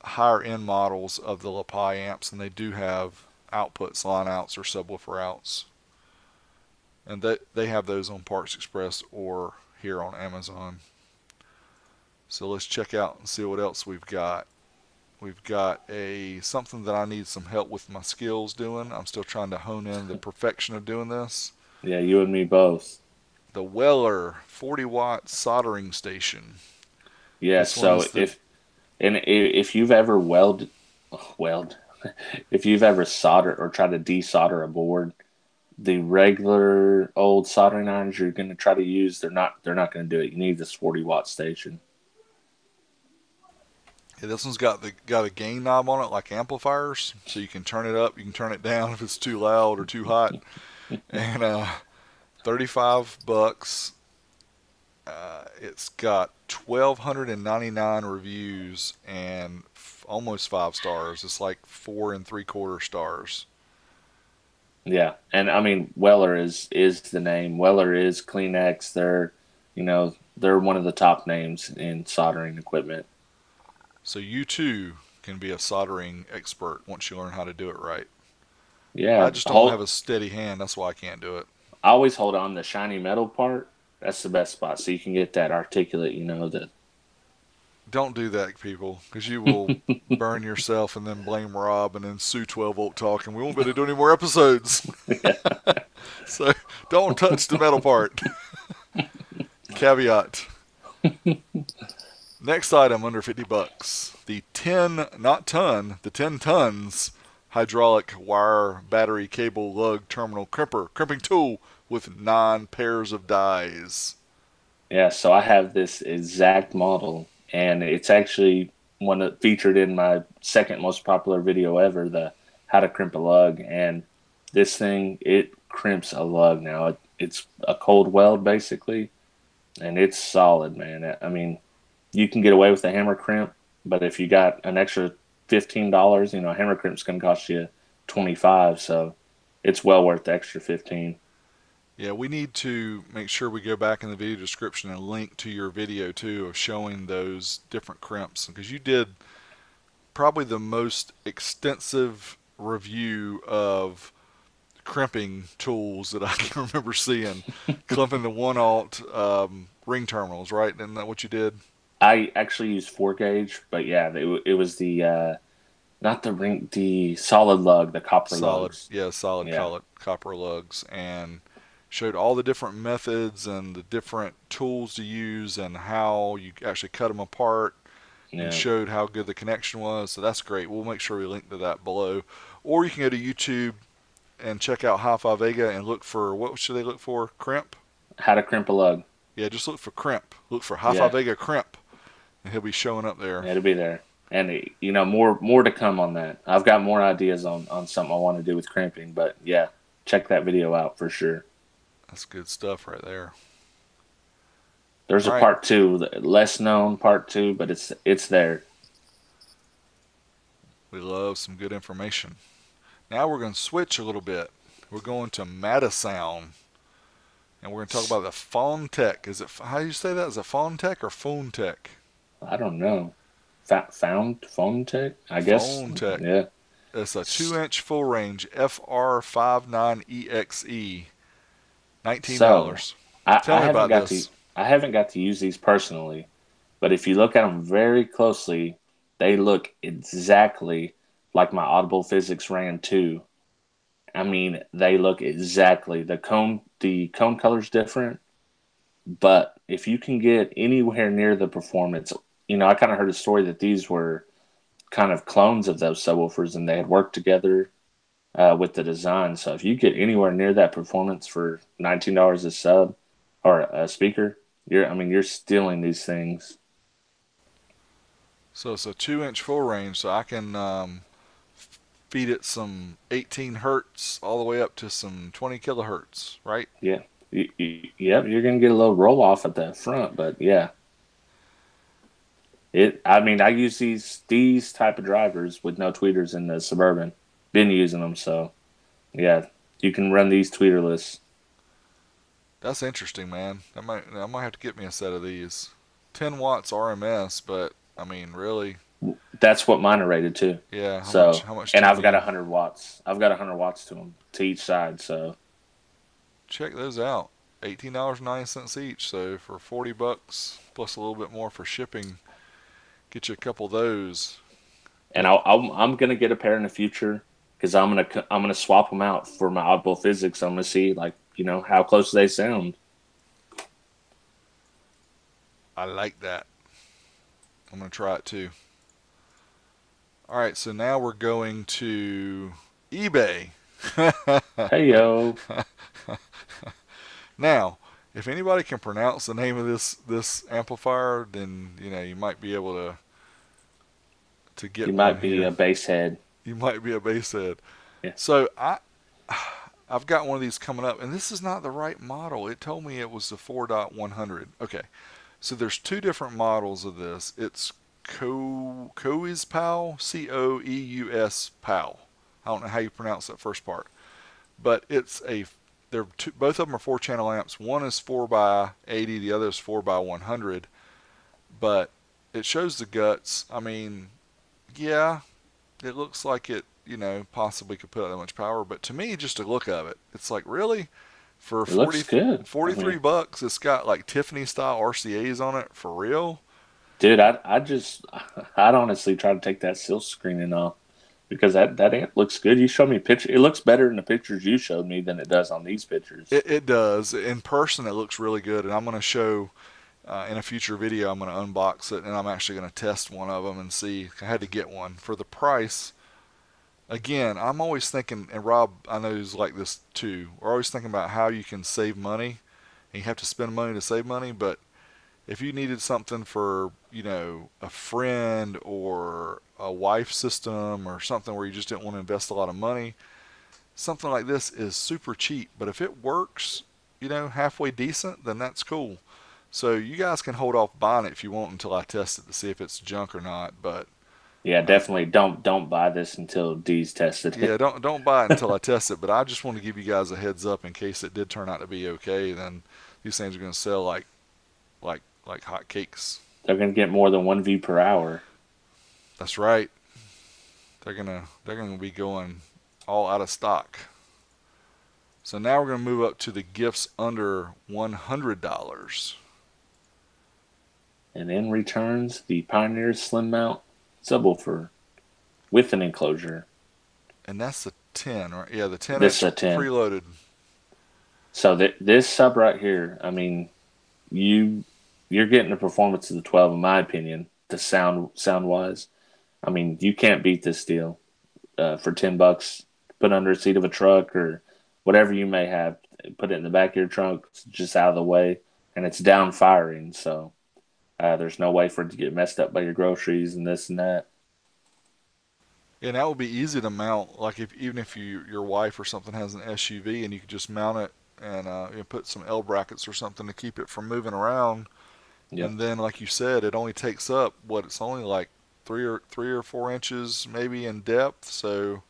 higher end models of the Lapai amps, and they do have outputs, line outs, or subwoofer outs, and they have those on Parts Express or here on Amazon. So let's check out and see what else we've got. We've got a something that I need some help with my skills doing. I'm still trying to hone in the perfection of doing this. yeah, you and me both. The Weller 40-watt soldering station. Yeah. This one So is the if you've ever weld, if you've ever soldered or tried to desolder a board, the regular old soldering irons you're going to try to use, they're not going to do it. You need this 40-watt station. yeah, this one's got a gain knob on it like amplifiers, so you can turn it up, you can turn it down if it's too loud or too hot. And $35. It's got 1,299 reviews and almost 5 stars. It's like 4 3/4 stars. Yeah, and I mean Weller is the name. Weller is Kleenex. They're one of the top names in soldering equipment. So you too can be a soldering expert once you learn how to do it right. I Yeah, just don't have a steady hand. That's why I can't do it. I always hold on the shiny metal part. That's the best spot, so you can get that articulate. The Don't do that, people, because you will burn yourself and then blame Rob and then sue 12 Volt Talk, and we won't be able to do any more episodes. yeah, So don't touch the metal part. Caveat. Next item under $50. The 10, not ton, the 10 tons hydraulic wire battery cable lug terminal crimping tool with 9 pairs of dies. yeah. So I have this exact model, and it's actually one that featured in my second most popular video ever, the how to crimp a lug. And this thing, it crimps a lug now. It's a cold weld basically, and it's solid, man. I mean, you can get away with a hammer crimp, But if you got an extra $15, a hammer crimp's going to cost you 25, so it's well worth the extra 15. Yeah, we need to make sure we go back in the video description and link to your video too of showing those different crimps because you did probably the most extensive review of crimping tools that I can remember seeing. Clipping the 1/0 ring terminals, right? Isn't that what you did? I actually used 4 gauge, but yeah, it was the not the ring, the solid lug, the copper Solid, lugs. yeah, solid Yeah, copper lugs, and showed all the different methods and the different tools to use and how you actually cut them apart and yeah. showed how good the connection was. So that's great. We'll make sure we link to that below. Or you can go to YouTube and check out Hi-Fi Vega and look for, what should they look for? Crimp? How to crimp a lug. Yeah, just look for crimp. Look for Hi-Fi Yeah, Vega crimp, and he'll be showing up there. it'll be there. And more to come on that. I've got more ideas on something I want to do with crimping, but yeah, check that video out for sure. That's good stuff right there. There's All a right, part two, less known part two, but it's there. we love some good information. Now we're going to switch a little bit. We're going to Metasound, and we're going to talk about the Phone Tech. Is it, how do you say that? Is it Phone Tech or Phone Tech? I don't know. Found phone tech, I guess. Phone Tech. Yeah. It's a 2-inch full range FR59EXE, So $19. I, Tell I me haven't about got to this. I haven't got to use these personally, but if you look at them very closely, they look exactly like my Audible Physics Ran 2. I mean, they look exactly the cone color's different, but if you can get anywhere near the performance, I kind of heard a story that these were kind of clones of those subwoofers and they had worked together with the design. So if you get anywhere near that performance for $19 a sub or a speaker, you're stealing these things. So it's a 2-inch full range, so I can feed it some 18 hertz all the way up to some 20 kilohertz, right? Yeah, yep. You're gonna get a little roll off at the front, but yeah, it. I mean, I use these type of drivers with no tweeters in the Suburban. Been using them, so yeah, you can run these tweeterless. That's interesting, man. I might have to get me a set of these. 10 watts RMS, but I mean, really, That's what mine are rated to. yeah. So, How much do and you I've got need? 100 watts. I've got 100 watts to them to each side. So, Check those out. $18.90 each. So for $40 plus a little bit more for shipping, get you a couple of those. and I'm gonna get a pair in the future because I'm gonna swap them out for my Audible Physics. I'm gonna see like how close they sound. I like that. I'm gonna try it too. All right, so now we're going to eBay. Hey yo, Now, if anybody can pronounce the name of this amplifier, then you might be able to you get one might be a here. bass head. You might be a bass head. Yeah. So I've got one of these coming up, and this is not the right model. It told me it was the 4.100. Okay, so there's two different models of this. It's Coeus Power, Coeus Power. I don't know how you pronounce that first part, but they're both of them are 4-channel amps. One is 4 by 80, the other is 4 by 100. But it shows the guts. I mean, yeah, it looks like it, possibly could put out that much power. But to me, just a look of it, it's like, really? For It looks good. I 43 mean, bucks, it's got like Tiffany style RCAs on it, for real? dude, I'd honestly try to take that silk screening off because that amp looks good. You showed me a picture. It looks better in the pictures you showed me than it does on these pictures. It does. In person, it looks really good. And I'm going to show in a future video, I'm going to unbox it and I'm actually going to test one of them and see. I had to get one for the price. Again, I'm always thinking, and Rob, I know he's like this too. We're always thinking about how you can save money, and you have to spend money to save money. But if you needed something for, a friend or a wife system or something where you just didn't want to invest a lot of money, something like this is super cheap. But if it works, halfway decent, then that's cool. So you guys can hold off buying it if you want until I test it to see if it's junk or not. But Yeah, uh, definitely don't buy this until D's tested yeah, it. don't buy it until I test it. But I just want to give you guys a heads up in case it did turn out to be okay. Then these things are going to sell like hotcakes. They're gonna get more than one view per hour. That's right. They're gonna be going all out of stock. So now we're going to move up to the gifts under $100. And in returns the Pioneer Slim Mount subwoofer with an enclosure. And that's the 10, right? Yeah, the 10 This is inch a 10. preloaded. So this sub right here, I mean, you're getting the performance of the 12 in my opinion. The sound wise, I mean, you can't beat this deal for $10. Put under a seat of a truck or whatever you may have. Put it in the back of your trunk, just out of the way, and it's down firing. So there's no way for it to get messed up by your groceries and this and that. And that would be easy to mount. Like if even if your wife or something has an SUV and you could just mount it and put some L brackets or something to keep it from moving around. Yep. And then, like you said, it only takes up what it's only like 3 or 4 inches maybe in depth. So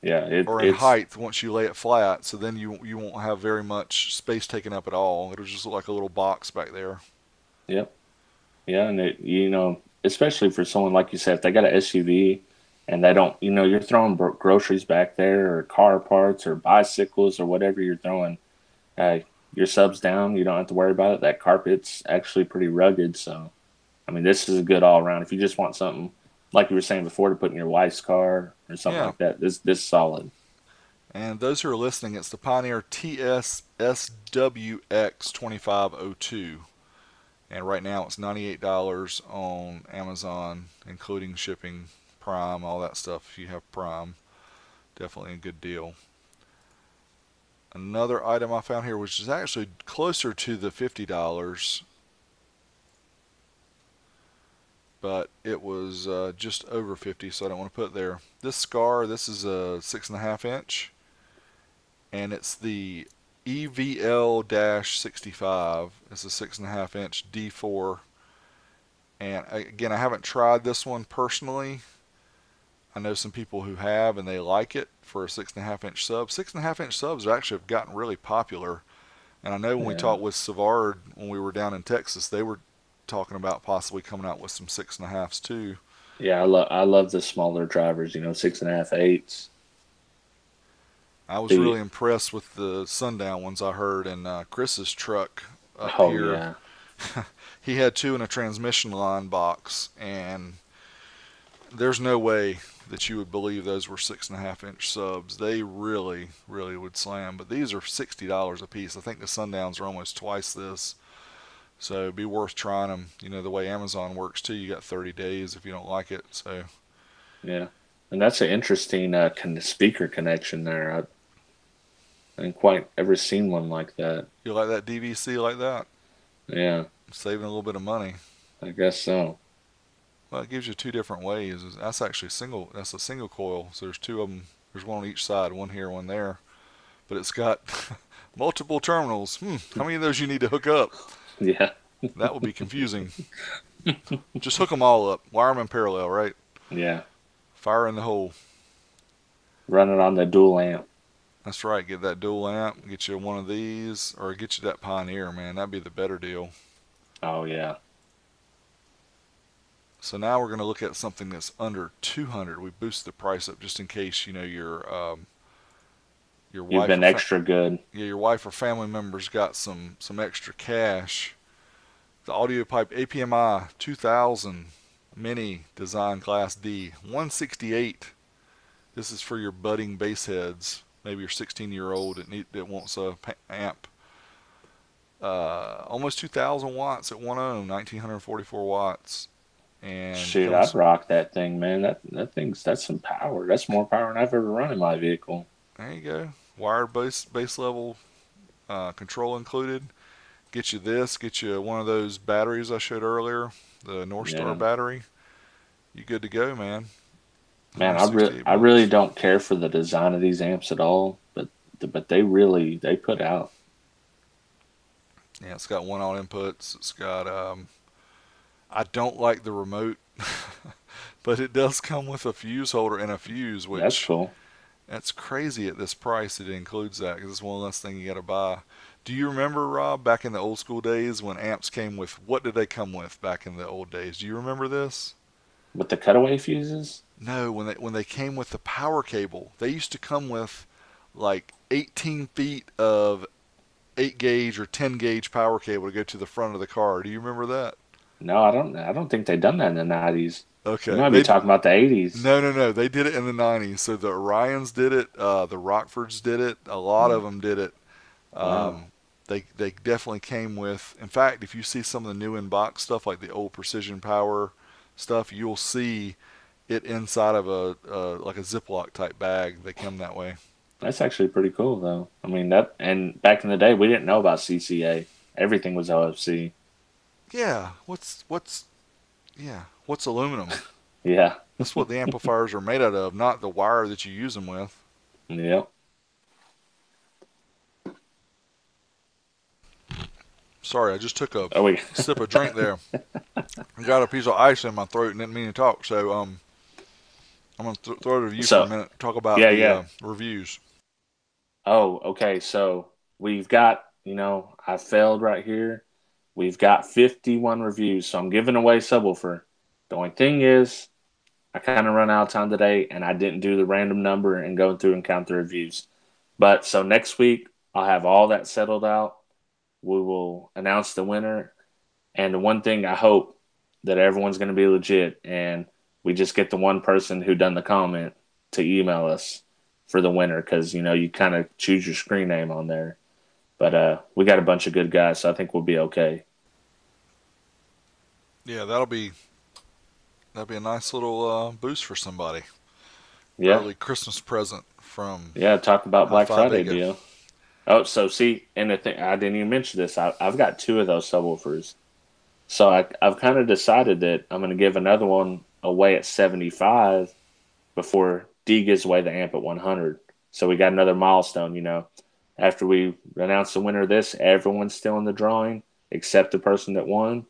Yeah, or in it's height once you lay it flat. So then you won't have very much space taken up at all. It'll just look like a little box back there. yep. Yeah, and especially for someone like you said, if they got an SUV and they don't, you're throwing groceries back there or car parts or bicycles or whatever you're throwing, uh, your sub's down. You don't have to worry about it. That carpet's actually pretty rugged. So, I mean, this is a good all around. If you just want something, like you were saying before, to put in your wife's car or something Yeah. like that, this is solid. And those who are listening, it's the Pioneer TS SWX 2502. And right now it's $98 on Amazon, including shipping, Prime, all that stuff. If you have Prime, definitely a good deal. Another item I found here, which is actually closer to the $50, but it was just over 50, so I don't want to put it there. This Skar, this is a 6.5 inch, and it's the EVL-65. It's a 6.5 inch D4. And again, I haven't tried this one personally. I know some people who have, and they like it for a 6.5 inch sub. 6.5 inch subs actually have gotten really popular. And I know when we Yeah, talked with Savard when we were down in Texas, they were talking about possibly coming out with some 6.5s too. yeah. I love the smaller drivers. 6.5, eights. I was The really impressed with the sundown ones I heard in Chris's truck up Oh here. yeah, He had two in a transmission line box, and there's no way that you would believe those were 6.5 inch subs. They really, really would slam. But these are $60 a piece. I think the Sundowns are almost twice this. So it'd be worth trying them. The way Amazon works too. You got 30 days if you don't like it. So yeah. And that's an interesting speaker connection there. I ain't quite ever seen one like that. you like that DVC like that? Yeah, Saving a little bit of money. I guess so. Well, it gives you two different ways. That's actually single. That's a single coil. So there's two of them. There's one on each side. One here, one there. But it's got multiple terminals. How many of those you need to hook up? Yeah, That would be confusing. Just hook them all up. Wire them in parallel, right? yeah. Fire in the hole. Run it on the dual amp. That's right. Get that dual amp. Get you one of these, or get you that Pioneer, man. That'd be the better deal. Oh yeah. So now we're going to look at something that's under 200. We boost the price up just in case your You've wife been or extra good. your wife or family members got some extra cash. The Audiopipe APMI-2000 Mini Design Class D 168. This is for your budding bass heads. Maybe your 16-year-old that wants a amp. Almost 2,000 watts at 1944 watts, and Shoot, I'd comes. rock that thing, man. That's some power. That's more power than I've ever run in my vehicle. There you go. Wired bass level control included. Get you this. Get you one of those batteries I showed earlier, the North Star Yeah, battery. You good to go, man. man. 168 I really bucks. don't care for the design of these amps at all, but they put out. Yeah, it's got one out inputs. It's got I don't like the remote, but it does come with a fuse holder and a fuse, That's which cool. that's crazy at this price. It includes that because it's one less thing you got to buy. Do you remember, Rob, back in the old school days when amps came with, what did they come with back in the old days? Do you remember this? With the cutaway fuses? No, when they came with the power cable, they used to come with like 18 feet of 8 gauge or 10 gauge power cable to go to the front of the car. Do you remember that? No, I don't. I don't think they done that in the '90s. You Okay, might be talking about the '80s. no, they did it in the 90s. So the Orions did it, the Rockfords did it, a lot of them did it. Wow, Um, they definitely came with. In fact, if you see some of the new in box stuff like the old Precision Power stuff, you'll see it inside of a like a Ziploc type bag. They come that way. that's actually pretty cool, though. I mean that, and back in the day, we didn't know about CCA. Everything was OFC. Yeah, what's aluminum? Yeah, That's what the amplifiers are made out of, not the wire that you use them with. yep. Sorry, I just took a Oh wait. sip of drink there. I got a piece of ice in my throat and didn't mean to talk. So I'm gonna throw it to you for a So minute. Talk about yeah, the yeah. reviews. Oh, okay. So we've got, I failed right here. We've got 51 reviews, so I'm giving away Subwoofer. The only thing is, I kind of run out of time today, and I didn't do the random number and go through and count the reviews. But so next week, I'll have all that settled out. We will announce the winner. And the one thing I hope that everyone's going to be legit, and we just get the one person who done the comment to email us for the winner because you kind of choose your screen name on there. But we got a bunch of good guys, so I think we'll be okay. Yeah, that'll be a nice little boost for somebody. Yeah, Early Christmas present from yeah. Talk about Black Hi-Fi Friday Vega. deal. Oh, so see, and the thing I didn't even mention this. I've got two of those subwoofers, so I've kind of decided that I'm going to give another one away at 75 before D gives away the amp at 100. So we got another milestone. After we announce the winner of this, everyone's still in the drawing except the person that won,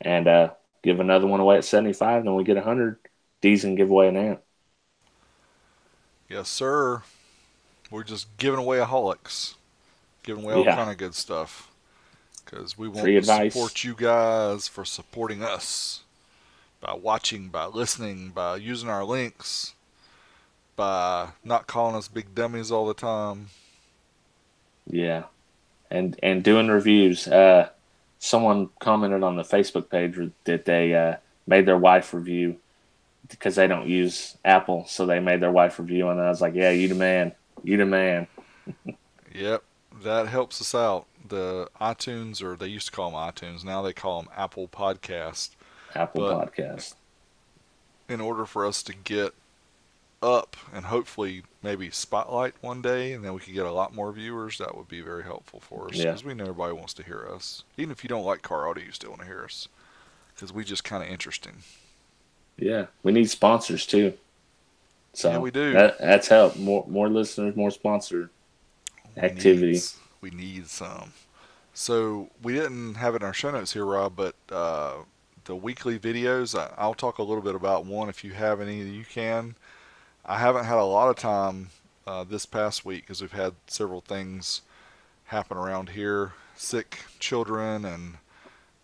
and give another one away at 75. Then we get 100. D's gonna give away an amp. Yes, sir. We're just giving away aholics, giving away all Yeah, kind of good stuff because we want free to advice. support you guys for supporting us by watching, by listening, by using our links, by not calling us big dummies all the time. Yeah, and doing reviews. Someone commented on the Facebook page that they made their wife review because they don't use Apple, so they made their wife review, and I was like, "Yeah, you the man, you the man." Yep, that helps us out. The iTunes, or they used to call them iTunes, now they call them Apple Podcast. Apple But Podcast. in order for us to get up and hopefully maybe spotlight one day, and then we could get a lot more viewers, that would be very helpful for us Yeah, because we know everybody wants to hear us. Even if you don't like car audio, you still want to hear us because we just kind of interesting. yeah. We need sponsors too, Yeah, we so do. that's help. More listeners, more sponsor We need activity. we need some. So we didn't have it in our show notes here, Rob, but the weekly videos. I'll talk a little bit about one if you have any that you can. I haven't had a lot of time this past week because we've had several things happen around here. Sick children and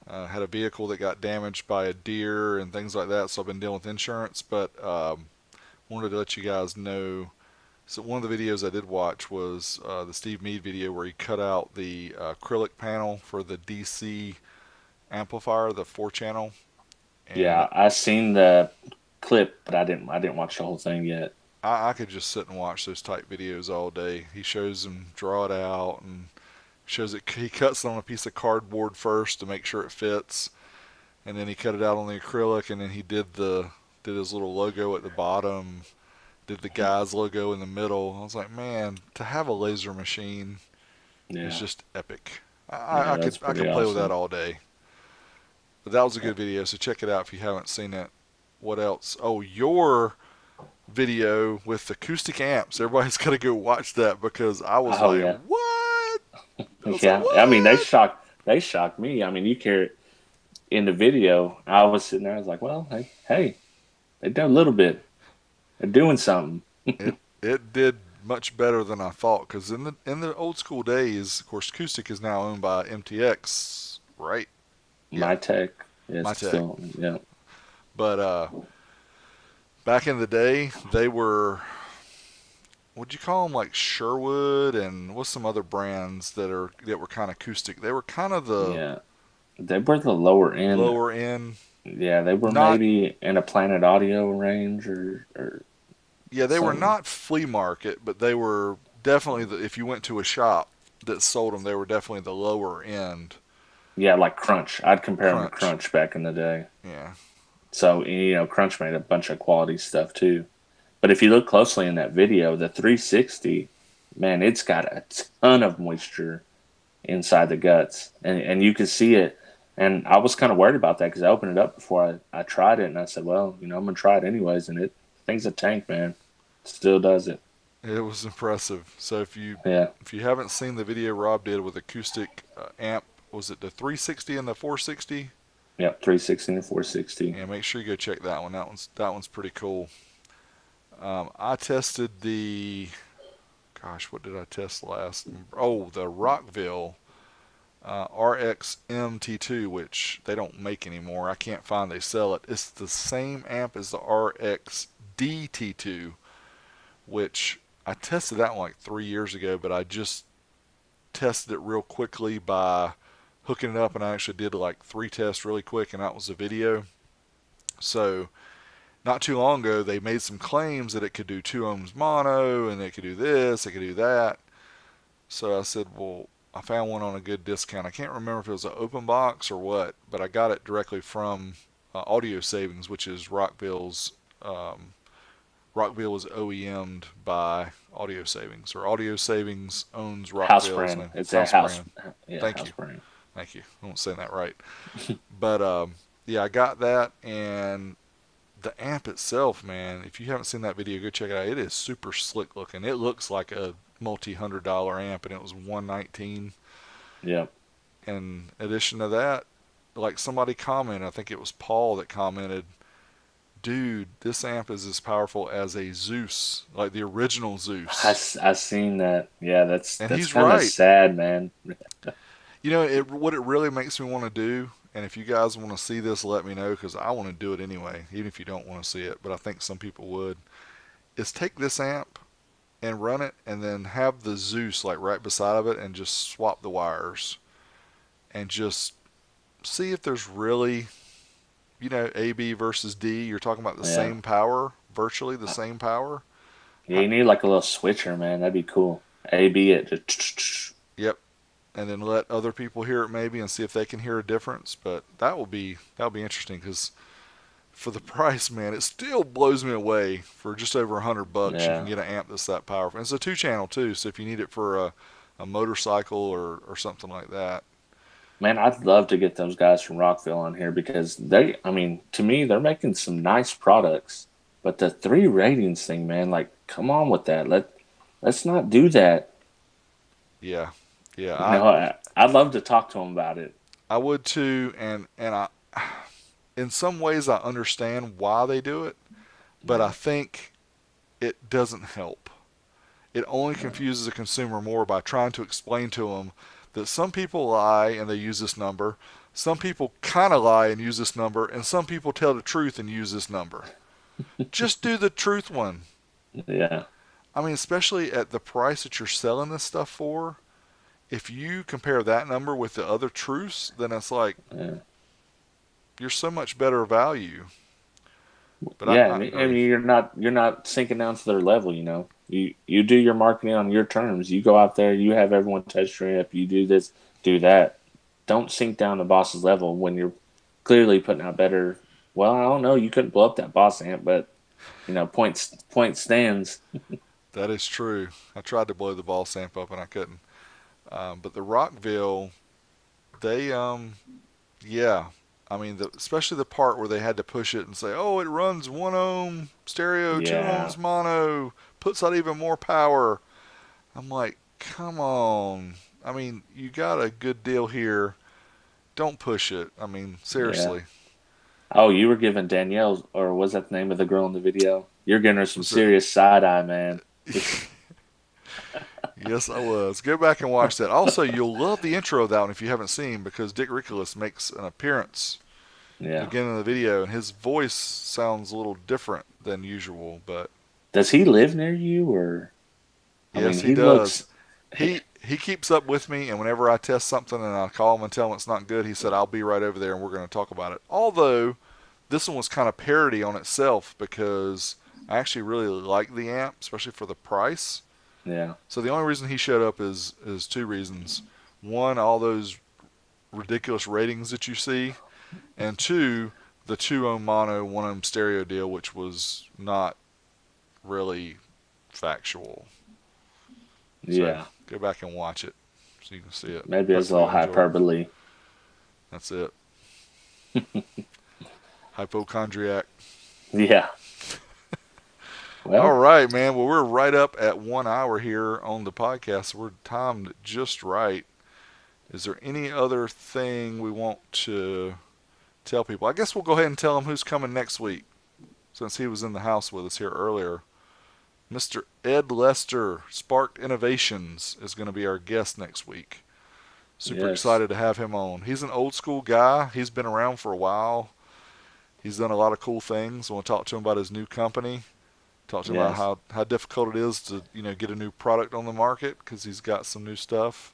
had a vehicle that got damaged by a deer and things like that. So I've been dealing with insurance, but wanted to let you guys know. So one of the videos I did watch was the Steve Mead video where he cut out the acrylic panel for the DC amplifier, the 4 channel, and Yeah, I seen the clip, but I didn't watch the whole thing yet. I could just sit and watch those type videos all day. He shows them draw it out and shows it. He cuts it on a piece of cardboard first to make sure it fits, and then he cut it out on the acrylic, and then he did his little logo at the bottom, did the guy's logo in the middle. I was like, man, to have a laser machine is Yeah, just epic. yeah, I could that's I pretty could play with that awesome. all day. But that was a good video, so check it out if you haven't seen it. What else? Oh, your video with acoustic amps. Everybody's got to go watch that because I was Oh like, yeah, what? I was like, yeah. I mean, they what? shocked. they shocked me. I mean, you care in the video. I was sitting there. I was like, well, hey, they did a little bit. They're doing something. It did much better than I thought because in the old school days, of course, acoustic is now owned by MTX, right? Yeah, My tech is my tech. still, yeah, But back in the day, they were, what'd you call them, like Sherwood and what's some other brands that were kind of acoustic. They were kind of the yeah. They were the lower end. lower end, Yeah, they were not maybe in a Planet Audio range or yeah, they were something. not flea market, but they were definitely if you went to a shop that sold them, they were definitely the lower end Yeah, like Crunch. I'd compare them to crunch. Crunch back in the day. Yeah, So, Crunch made a bunch of quality stuff too. But if you look closely in that video, the 360, man, it's got a ton of moisture inside the guts, and you can see it. And I was kind of worried about that because I opened it up before I tried it, and I said, well, I'm gonna try it anyways, and it thing's a tank, man. Still does it. it was impressive. So Yeah. if you haven't seen the video Rob did with acoustic amp, was it the 360 and the 460? Yep. 360 and 460. Yeah, make sure you go check that one. That one's pretty cool. I tested the gosh, what did I test last? Oh, the Rockville RX-MT2, which they don't make anymore. I can't find they sell it. It's the same amp as the RX-DT2, which I tested that one like 3 years ago, but I just tested it real quickly by hooking it up, and I actually did like 3 tests really quick, and that was the video. So not too long ago, they made some claims that it could do 2 ohms mono, and it could do this, it could do that. So I said, well, I found one on a good discount. I can't remember if it was an open box or what, but I got it directly from Audio Savings, which is Rockville's. Rockville is OEM'd by Audio Savings, or Audio Savings owns House Rockville's brand. name. It's a House house. brand. Yeah, Thank house you. brand. Thank you. I won't say that right. But yeah, I got that, and the amp itself, man, if you haven't seen that video, go check it out. It is super slick looking. It looks like a multi-$100 amp, and it was 119. Yeah. In addition to that, like somebody commented, I think it was Paul that commented, dude, this amp is as powerful as a Zeus, like the original I, Zeus. I seen that. Yeah, that's And that's he's kind of right. sad, man. You know, what it really makes me want to do, and if you guys want to see this, let me know because I want to do it anyway, even if you don't want to see it, but I think some people would, is take this amp and run it and then have the Zeus like right beside of it and just swap the wires and just see if there's really, AB versus D. You're talking about the Yeah. same power, virtually the same power. Yeah, you need like a little switcher, man. That'd be cool. A B it just Yep. And then let other people hear it maybe and see if they can hear a difference. But that'll be interesting because for the price, man, it still blows me away. For just over $100, you can yeah. get an amp that's that powerful. And it's a 2 channel too, so if you need it for a motorcycle or something like that. Man, I'd love to get those guys from Rockville on here because I mean, to me, they're making some nice products. But the three ratings thing, man, like, come on with that. Let's not do that. Yeah, yeah, You know, I'd love to talk to them about it. I would too, and I in some ways I understand why they do it, but I Yeah, think it doesn't help. It only yeah, confuses a consumer more by trying to explain to them that some people lie and they use this number, some people kind of lie and use this number, and some people tell the truth and use this number. Just do the truth one. yeah, I mean, especially at the price that you're selling this stuff for, if you compare that number with the other truths, then it's like yeah. you're so much better value. But Yeah, I I agree. mean, you're not sinking down to their level. You do your marketing on your terms. You go out there, you have everyone test your amp. You do this, do that. Don't sink down to boss's level when you're clearly putting out better. Well, I don't know. You couldn't blow up that boss amp, but point stands. That is true. I tried to blow the ball samp up and I couldn't. But the Rockville, they, yeah. I mean, especially the part where they had to push it and say, oh, it runs 1 ohm stereo, 2 ohms Yeah, mono, puts out even more power. I'm like, come on. I mean, you got a good deal here. don't push it. I mean, Yeah. seriously. Oh, you were giving Danielle, or was that the name of the girl in the video? You're giving her some Was it? serious side eye, man. Yes, I was. Go back and watch that. Also, you'll love the intro of that one if you haven't seen, because Dick Ricolas makes an appearance at the Yeah. beginning of the video, and his voice sounds a little different than usual. But Does he live near you, or I mean, yes, he he does. looks. He keeps up with me, and whenever I test something and I call him and tell him it's not good, he said I'll be right over there and we're going to talk about it. Although this one was kind of parody on itself because I actually really like the amp, especially for the price. Yeah. So the only reason he showed up is two reasons. One, all those ridiculous ratings that you see, and two, the 2 ohm mono, 1 ohm stereo deal, which was not really factual. So Yeah. go back and watch it so you can see it. Maybe it's a Hopefully little you'll enjoy it. hyperbole. That's it. Hypochondriac. Yeah. All Well, right, man. Well, we're right up at 1 hour here on the podcast. So we're timed just right. Is there any other thing we want to tell people? I guess we'll go ahead and tell them who's coming next week, since he was in the house with us here earlier. Mr. Ed Lester, Sparked Innovations, is going to be our guest next week. Super yes. excited to have him on. He's an old school guy. He's been around for a while. He's done a lot of cool things. I want to talk to him about his new company. Talk to him about Yes. how difficult it is to get a new product on the market because he's got some new stuff,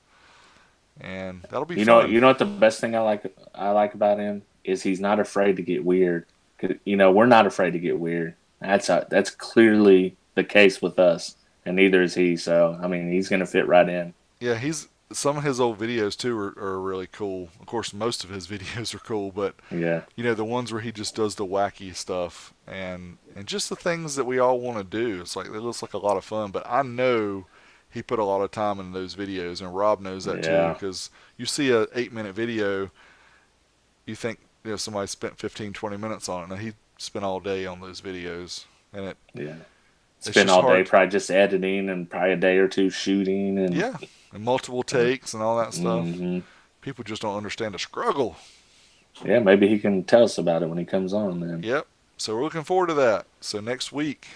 and that'll be fun. You know what the best thing I like about him is he's not afraid to get weird. 'Cause, we're not afraid to get weird. That's clearly the case with us, and neither is he. So, I mean, he's going to fit right in. Yeah, he's some of his old videos too are really cool. Of course, most of his videos are cool, but Yeah. the ones where he just does the wacky stuff and just the things that we all want to do. It's like it looks like a lot of fun, but I know he put a lot of time in those videos, and Rob knows that too Yeah. because you see a 8 minute video, you think somebody spent 15, 20 minutes on it. Now he spent all day on those videos, and Yeah. it's Spend just all day hard. probably just editing and probably a day or two shooting and Yeah, and multiple takes and all that stuff. hmm People just don't understand the struggle. yeah, maybe he can tell us about it when he comes on then. Yep. So we're looking forward to that. So next week,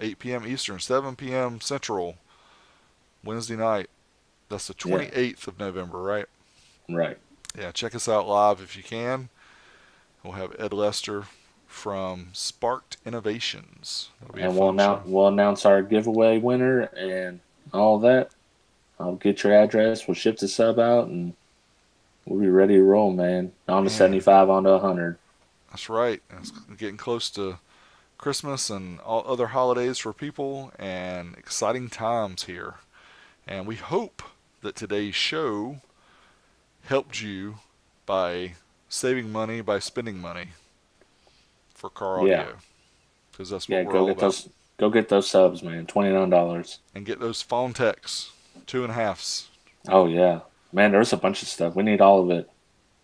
8 p.m. Eastern, 7 p.m. Central, Wednesday night. That's the Yeah. 28th of November, right? Right. Yeah, check us out live if you can. We'll have Ed Lester from Sparked Innovations. That'll be a And fun show. we'll announce our giveaway winner and all that. I'll get your address. We'll ship the sub out, and we'll be ready to roll, man. On to Man, 75, on to 100. that's right. It's getting close to Christmas and all other holidays for people, and exciting times here. And we hope that today's show helped you by saving money by spending money for car Yeah, audio, because that's what yeah. we're all about. Go get those subs, man. $29. And get those phone techs, 2.5s. Oh yeah, man. There's a bunch of stuff. We need all of it.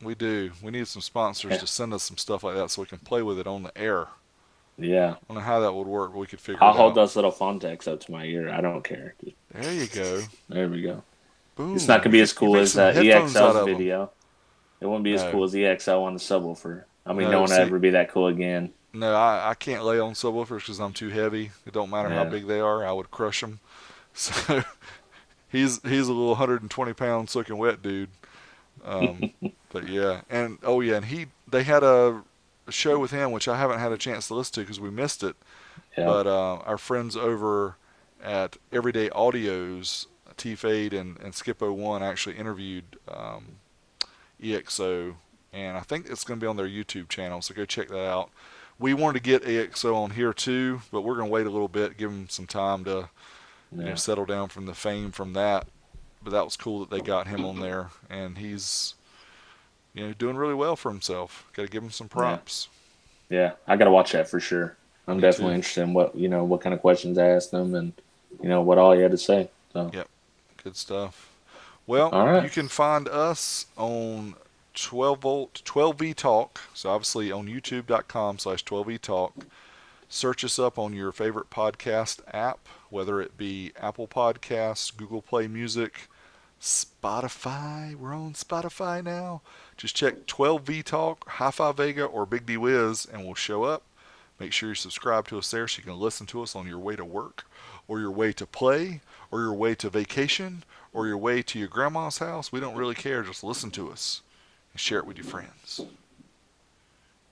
We do. We need some sponsors Yeah, to send us some stuff like that so we can play with it on the air. yeah. I don't know how that would work, but we could figure I'll it hold out. those little phone decks up to my ear. I don't care. There you go. There we go. It's not Boom. gonna be as You cool make as some headphones out EXL's of them. video. It won't be as No. cool as EXL on the subwoofer. I mean, no No. one will See, ever be that cool again. no, I can't lay on subwoofers because I'm too heavy. It don't matter how Yeah, big they are. I would crush them. So he's a little 120 pound soaking wet dude. Um, but yeah, and oh yeah, and they had a show with him which I haven't had a chance to listen to because we missed it. yeah, But our friends over at Everyday Audios, T Fade and Skip01 actually interviewed EXO, and I think it's going to be on their YouTube channel. So go check that out. We wanted to get EXO on here too, but we're going to wait a little bit, give them some time to yeah, settle down from the fame from that. But that was cool that they got him on there, and he's doing really well for himself. Got to give him some yeah, props. yeah. I gotta watch that for sure. I'm Me definitely too. interested in what kind of questions I asked them and what all you had to say. So, Yep, good stuff. Well, all you right, can find us on 12 volt 12V Talk. So obviously on youtube.com/12V Talk. Search us up on your favorite podcast app, whether it be Apple Podcasts, Google Play Music, Spotify. We're on Spotify now. Just check 12V Talk, Hi-Fi Vega, or Big D Wiz, and we'll show up. Make sure you subscribe to us there so you can listen to us on your way to work, or your way to play, or your way to vacation, or your way to your grandma's house. We don't really care. Just listen to us and share it with your friends.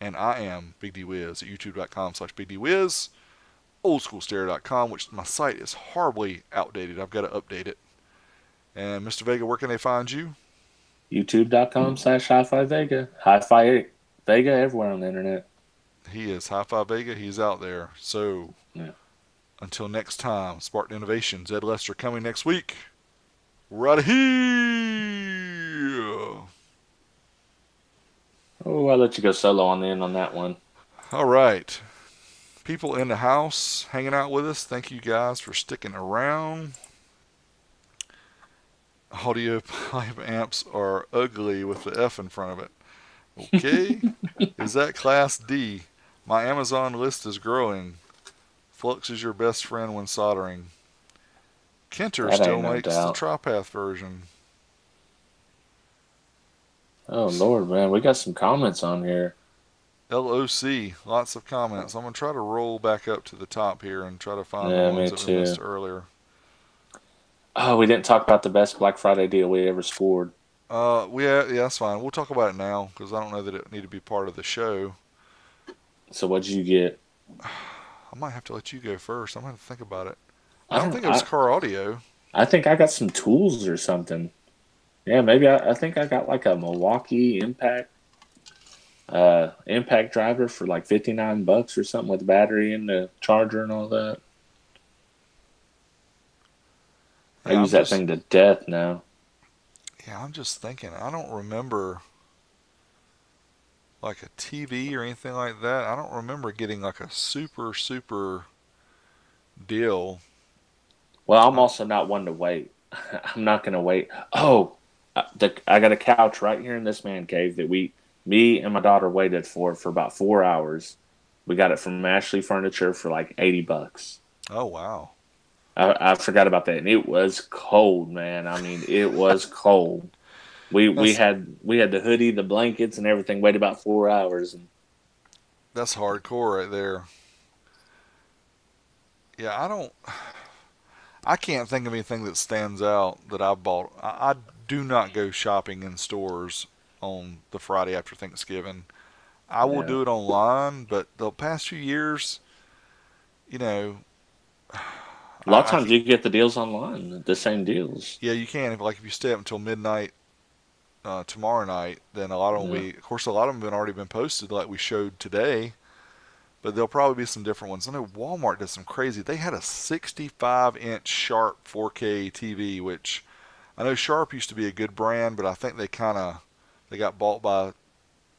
And I am Big D Wiz at youtube.com/BigDWiz, oldschoolstereo.com, which my site is horribly outdated. I've got to update it. And Mr. Vega, where can they find you? YouTube.com/Hi-Fi Vega. Hi-Fi Vega everywhere on the internet. He is Hi-Fi Vega. He's out there. So, Yeah. until next time, Spartan Innovations, Ed Lester coming next week. We're out of here. Oh, I'll let you go solo on the end on that one. All right. People in the house hanging out with us, thank you guys for sticking around. Audiopipe amps are ugly with the F in front of it. Okay. Is that Class D? My Amazon list is growing. Flux is your best friend when soldering. Kenter That still ain't no makes the doubt. TriPath version. Oh, Lord, man. We got some comments on here. LOC, lots of comments. I'm going to try to roll back up to the top here and try to find the Yeah, me ones that we too. missed earlier. Oh, we didn't talk about the best Black Friday deal we ever scored. Yeah, that's fine. We'll talk about it now because I don't know that it need to be part of the show. So what'd you get? I might have to let you go first. I'm going to think about it. I I don't don't. think it was car audio. I think I got some tools or something. Yeah, maybe I think I got like a Milwaukee impact driver for like $59 or something with the battery and the charger and all that. I Yeah, use that thing to death now. I'm just thinking. I don't remember like a TV or anything like that. I don't remember getting like a super deal. Well, I'm also not one to wait. I'm not going to wait. Oh, I got a couch right here in this man cave that me and my daughter waited for about 4 hours. We got it from Ashley Furniture for like $80. Oh wow. I forgot about that, and it was cold, man. I mean, it was cold. We That's had the hoodie, the blankets, and everything. Waited about 4 hours. And that's hardcore right there. Yeah, I can't think of anything that stands out that I've bought. I do not go shopping in stores on the Friday after Thanksgiving. I will yeah, do it online, but the past few years, you know, a lot of I times you get the deals online, the same deals. yeah, you can. If you stay up until midnight tomorrow night, then a lot of them will Yeah. be. Of course, a lot of them have already been posted, like we showed today. But there'll probably be some different ones. I know Walmart did some crazy. They had a 65-inch Sharp 4K TV, which I know Sharp used to be a good brand, but I think they got bought by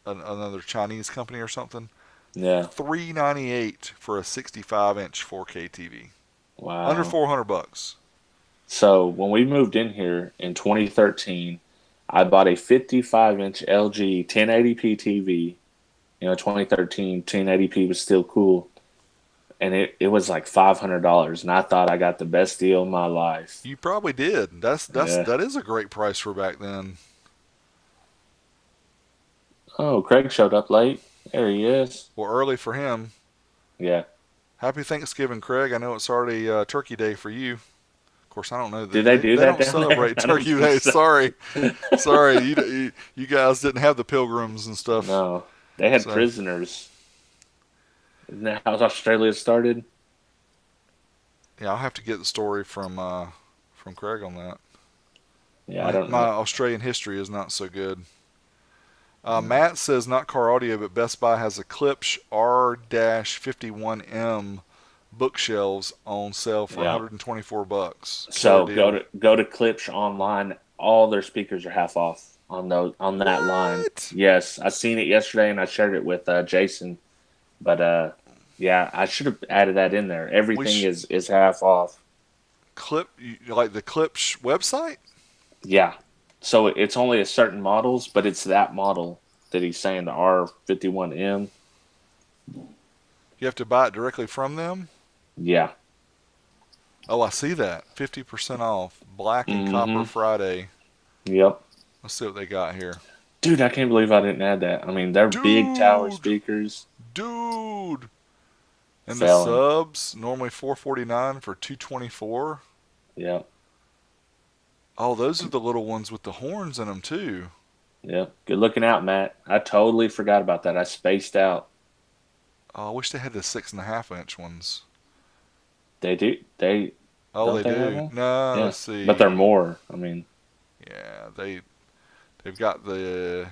another Chinese company or something. Yeah. $398 for a 65-inch 4K TV, under Wow. $400. So when we moved in here in 2013, I bought a 55-inch LG 1080p TV. 2013 1080p was still cool, and it was like $500, and I thought I got the best deal of my life. You probably did. Yeah. That is a great price for back then. Oh, Craig showed up late. There he is. Well, early for him. Yeah. Happy Thanksgiving, Craig. I know it's already Turkey Day for you. Of course, I don't know Did that they do they that don't down there? celebrate I don't Turkey think Day. so. Sorry, sorry, you guys didn't have the pilgrims and stuff. No, they had So prisoners. Isn't that how Australia started? yeah, I'll have to get the story from Craig on that. Yeah, I don't My know. Australian history is not so good. Yeah. Matt says not car audio, but Best Buy has a Klipsch R-51M bookshelves on sale for Yeah. $124. Killer So deal. go to Klipsch online. All their speakers are half off on that line. What? Yes, I seen it yesterday and I shared it with Jason. But yeah, I should have added that in there. We Everything sh- is half off. like the Klipsch website? Yeah. So it's only a certain models, but it's that model that he's saying the R51M. You have to buy it directly from them. Yeah. Oh, I see that. 50% off. Black and Copper Mm-hmm. Friday. Yep. Let's see what they got here. Dude, I can't believe I didn't add that. I mean, they're big tower Dude, speakers. dude. And the Selling. subs normally 449 for 224. Yep. Oh, those are the little ones with the horns in them too. Yep. Good looking out, Matt. I totally forgot about that. I spaced out. Oh, I wish they had the 6.5 inch ones. They do. They Oh, don't they they have do. one? No, Yeah. let's But they're see. more. I mean, Yeah, they've got the.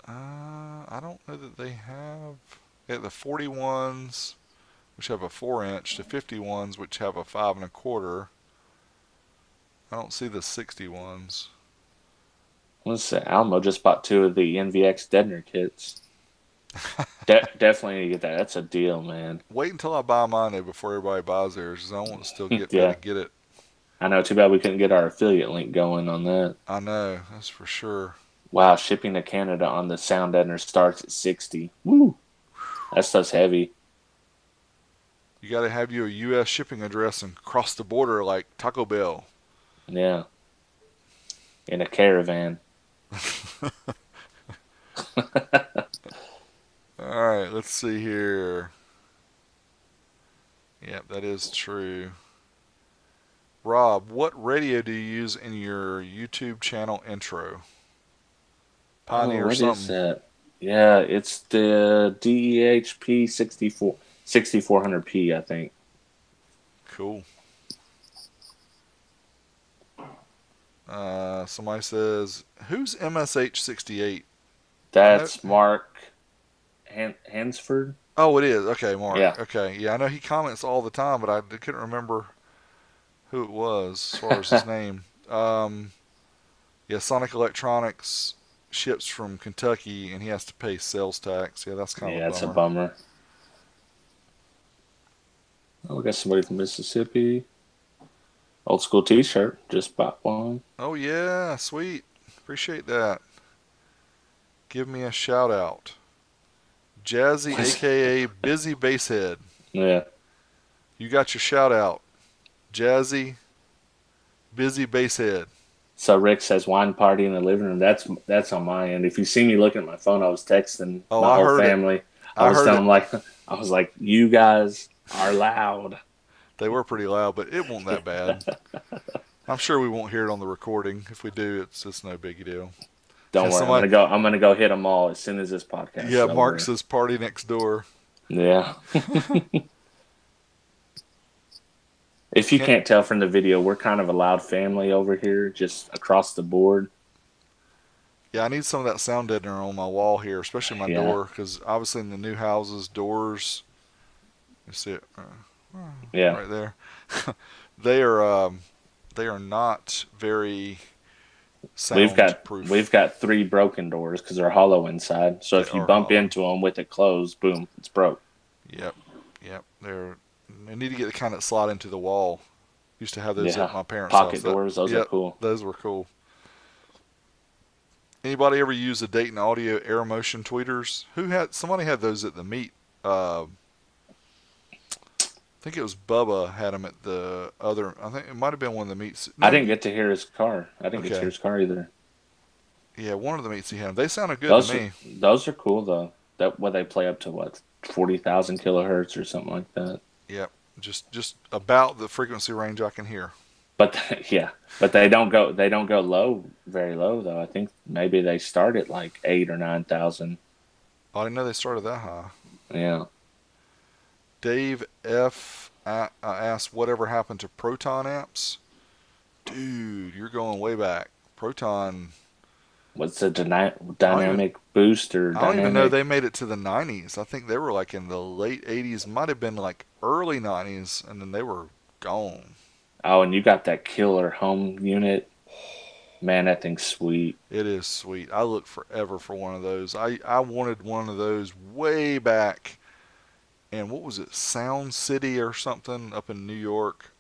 I don't know that they have. Yeah, the 41s, which have a 4 inch, the 51s, which have a 5 1/4. I don't see the 60 ones. let's say Almo just bought two of the NVX Deadner kits. Definitely need to get that. That's a deal, man. Wait until I buy mine though before everybody buys theirs, 'cause I want to still be able Yeah. to get it. I know. Too bad we couldn't get our affiliate link going on that. I know, that's for sure. Wow, shipping to Canada on the Sound Deadener starts at 60. Woo! That stuff's heavy. You got to have you a U.S. shipping address and cross the border like Taco Bell. Yeah. In a caravan. All right, let's see here. Yep, that is true. Rob, what radio do you use in your YouTube channel intro? Oh, Pioneer what is something. that? Yeah, it's the DEHP 6400P, I think. Cool. Somebody says, who's MSH 68? I know. That's Mark Hansford. Oh, it is. Okay, Mark. Yeah. Okay. Yeah, I know he comments all the time, but I couldn't remember who it was as far as his name. Yeah, SonicElectronix ships from Kentucky, and he has to pay sales tax. Yeah, that's kind of a Yeah, it's a bummer. bummer. Oh, we got somebody from Mississippi. Old school t-shirt. Just bought one. Oh, yeah, sweet. Appreciate that. Give me a shout out. Jazzy, aka Busy Basshead. Yeah. You got your shout out. Jazzy, Busy Basshead. So Rick says wine party in the living room. That's on my end. If you see me looking at my phone, I was texting Oh, my I whole heard it. family. I I was heard telling it. them like I was like, you guys are loud. They were pretty loud, but it won't that bad. I'm sure we won't hear it on the recording. If we do, it's no big deal. Yeah, Don't worry. somebody. I'm gonna go hit them all as soon as this podcast Yeah, is Mark over. says party next door. Yeah. If you Can't. can't tell from the video, we're kind of a loud family over here, just across the board. Yeah, I need some of that sound deadener on my wall here, especially my Yeah. door, because obviously in the new houses, doors. You see it Yeah. right there. they are they are not very We've got soundproof. we've got three broken doors because they're hollow inside. So They if you are bump hollow. into them with it closed, boom, it's broke. Yep, yep. They need to get the kind that slide into the wall. Used to have those at Yeah. my parents' house. Pocket doors, those are Yep, cool. those were cool. Anybody ever use the Dayton Audio Air Motion tweeters? Somebody had those at the meet. I think it was Bubba had them at the other. I think it might have been one of the meets. I No, didn't get to hear his car. I didn't get to hear okay, his car either. yeah, one of the meets he had 'em. They sounded good to Those me. those are cool though. That what they play up to what 40,000 kilohertz or something like that. Yep, just about the frequency range I can hear. But yeah, but they don't go low very low though. I think maybe they start at like 8 or 9,000. Oh, I didn't know they started that high. Yeah. Dave F asked, "Whatever happened to Proton amps?" Dude, you're going way back. Proton. What's the I don't even. dynamic boost or I don't even know they dynamic? made it to the 90s. I think they were like in the late 80s, might have been like early 90s, and then they were gone. Oh, and you got that killer home unit. Man, that thing's sweet. It is sweet. I looked forever for one of those. I wanted one of those way back. And what was it? Sound City or something up in New York.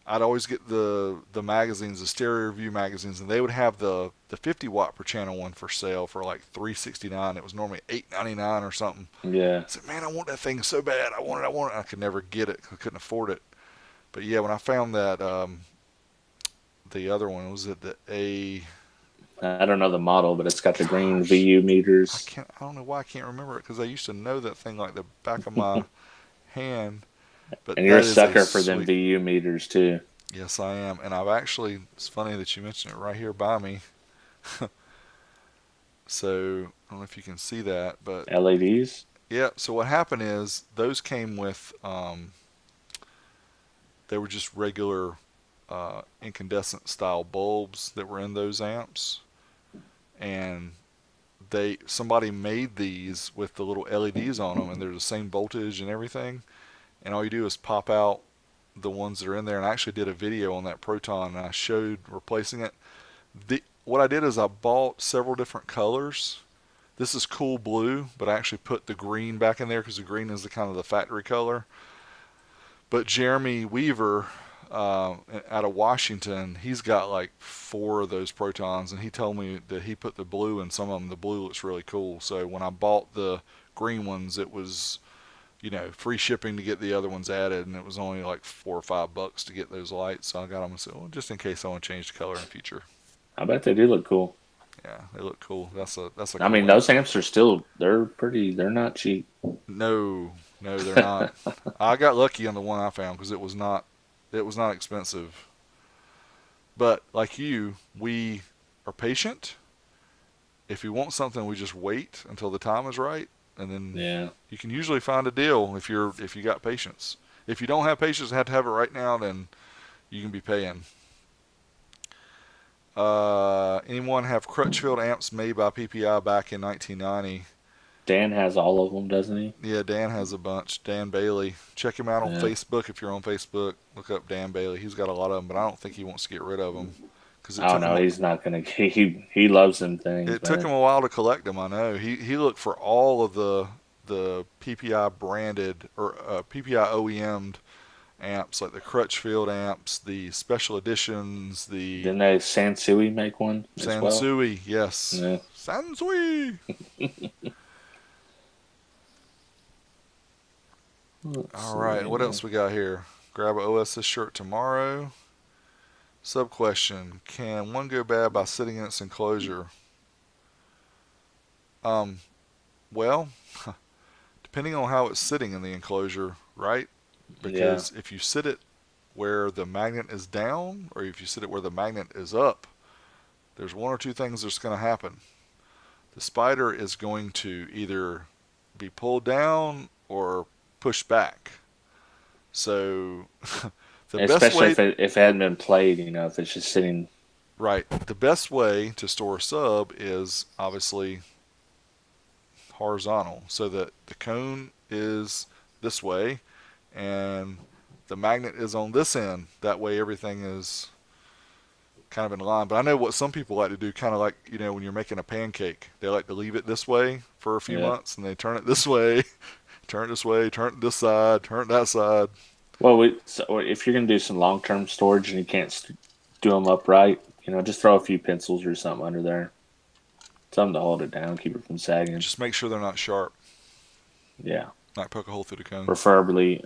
I'd always get the magazines, the stereo review magazines, and they would have the 50 watt per channel one for sale for like $3.69. It was normally $8.99 or something. Yeah. I said, man, I want that thing so bad. I want it. I want it. I could never get it. I couldn't afford it. But yeah, when I found that the other one was it the A? I don't know the model, but it's got the green Gosh, VU meters. I don't know why I can't remember it because I used to know that thing like the back of my hand. But And you're a that is a sucker for them sweet. VU meters too. Yes, I am, and I've actually. It's funny that you mentioned it right here by me. So I don't know if you can see that, but LEDs. yeah. So what happened is those came with. They were just regular incandescent style bulbs that were in those amps, and somebody made these with the little LEDs on them, and they're the same voltage and everything. And all you do is pop out the ones that are in there. And I actually did a video on that Proton, and I showed replacing it. What I did is I bought several different colors. This is cool blue, but I actually put the green back in there because the green is the kind of the factory color. But Jeremy Weaver out of Washington, he's got like 4 of those Protons, and he told me that he put the blue in some of them. The blue looks really cool. So when I bought the green ones, it was free shipping to get the other ones added, and it was only like $4 or $5 to get those lights. So I got them and said, well, just in case I want to change the color in the future. I bet they do look cool. Yeah, they look cool. That's a I mean, cool amp. those amps are still they're not cheap. No, no, they're not. I got lucky on the one I found because it was not expensive. But like you, we are patient. If you want something, we just wait until the time is right, and then Yeah. you can usually find a deal if you got patience. If you don't have patience and have to have it right now, then you can be paying. Anyone have Crutchfield amps made by PPI back in 1990? Dan has all of them, doesn't he? Yeah, Dan has a bunch. Dan Bailey. Check him out on Yeah. Facebook if you're on Facebook. Look up Dan Bailey. He's got a lot of them, but I don't think he wants to get rid of them because Oh no, he's not gonna. He loves them things, it took man. him a while to collect them. I know. He looked for all of the PPI branded or PPI OEM'd amps like the Crutchfield amps, the special editions, the Didn't they Sansui make one as well? Sansui. Yes, Yeah. Sansui. Let's All right, what see. else we got here? Grab a OSS shirt tomorrow. Sub question: can one go bad by sitting in its enclosure? Um, well, depending on how it's sitting in the enclosure, right? Yeah. Because if you sit it where the magnet is down, or if you sit it where the magnet is up, there's one or two things that's going to happen. The spider is going to either be pulled down or pushed back. So the best Especially way, if it hadn't been played, if it's just sitting. right, the best way to store a sub is obviously horizontal, so that the cone is this way and the magnet is on this end. That way everything is kind of in line. But I know what some people like to do, kind of like, when you're making a pancake, they like to leave it this way for a few Yeah. months and they turn it this way, turn it this way, turn it this side, turn it that side. Well, so if you're gonna do some long term storage and you can't do them upright, just throw a few pencils or something under there, something to hold it down, keep it from sagging. Just make sure they're not sharp, Yeah. not poke a hole through the cone. Preferably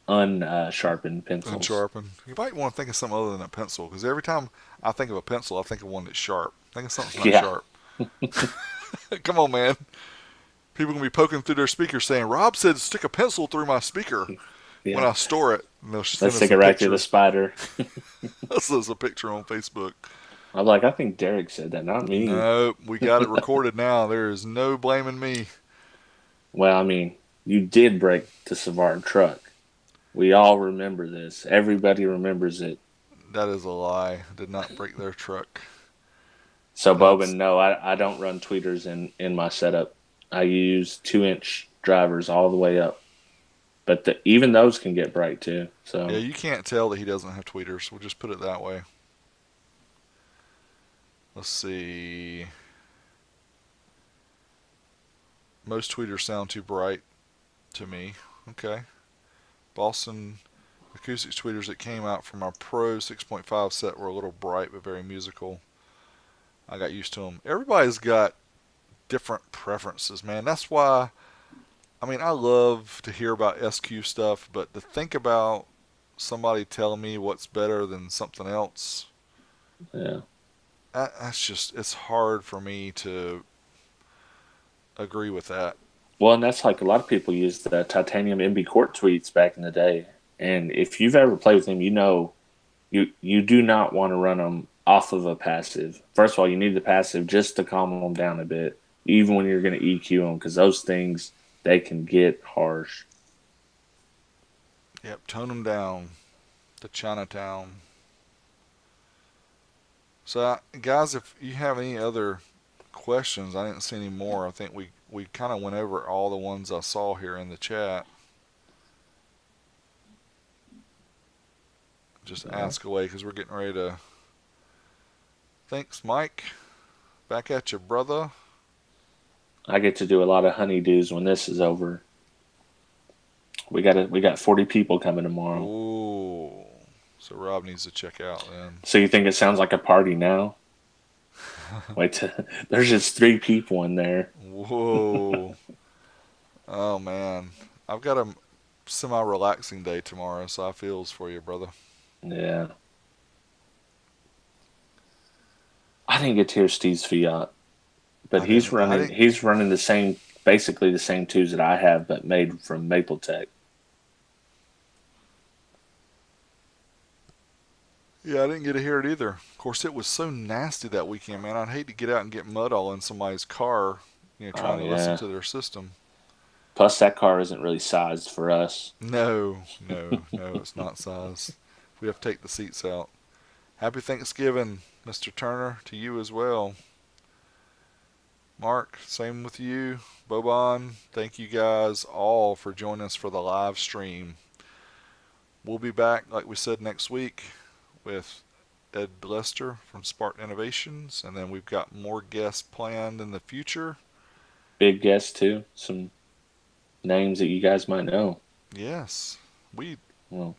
unsharpened pencils. Unsharpened. You might want to think of something other than a pencil, because every time I think of a pencil, I think of one that's sharp. Think of something that's not Yeah. sharp. Come on, man. People can be poking through their speakers saying, Rob said stick a pencil through my speaker when Yeah. I store it. And they'll send Let's us stick a it right through picture. the spider. They'll send us a picture on Facebook. I'm like, I think Derek said that, not me. No, we got it recorded now. There is no blaming me. Well, I mean, you did break the Savard truck. We all remember this. Everybody remembers it. That is a lie. I did not break their truck. So, That's Bobin, no, I don't run tweeters in my setup. I use 2-inch drivers all the way up. But even those can get bright too. yeah. So, You can't tell that he doesn't have tweeters. We'll just put it that way. Let's see. Most tweeters sound too bright to me. Okay. Boston Acoustics tweeters that came out from our Pro 6.5 set were a little bright but very musical. I got used to them. Everybody's got different preferences, man. That's why, I love to hear about SQ stuff, but to think about somebody telling me what's better than something else. Yeah. That's just, it's hard for me to agree with that. Well, and that's like a lot of people use the titanium MB Court tweets back in the day. And if you've ever played with them, you know you do not want to run them off of a passive. First of all, you need the passive just to calm them down a bit, even when you're going to EQ them, because those things they can get harsh. Yep, tone them down to Chinatown. So, guys, if you have any other questions, I didn't see any more. I think we kind of went over all the ones I saw here in the chat. Just ask away because we're getting ready to. Thanks, Mike. Back at you, brother. I get to do a lot of honeydews when this is over. We got 40 people coming tomorrow. Ooh. So Rob needs to check out then. So you think it sounds like a party now? There's just 3 people in there. Whoa. Oh man. I've got a semi-relaxing day tomorrow, so I feels for you, brother. Yeah. I didn't get to hear Steve's Fiat, but I didn't. he's running the same, basically the same tubes that I have, but made from Mapletech. Yeah, I didn't get to hear it either. Of course, it was so nasty that weekend, man. I'd hate to get out and get mud all in somebody's car, trying Oh to listen yeah. to their system. Plus that car isn't really sized for us. No, no, no, it's not size. We have to take the seats out. Happy Thanksgiving, Mr. Turner, to you as well. Mark, same with you. Boban, thank you guys all for joining us for the live stream. We'll be back, like we said, next week with Ed Lester from Spartan Innovations, and then we've got more guests planned in the future. Big guest too. Some names that you guys might know. Yes, we Well,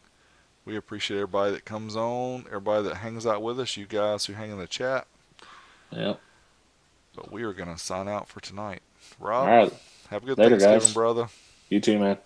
we appreciate everybody that comes on, everybody that hangs out with us, you guys who hang in the chat. yeah. But we are going to sign out for tonight. All Rob, right. have a good Later, Thanksgiving, guys. brother. You too, man.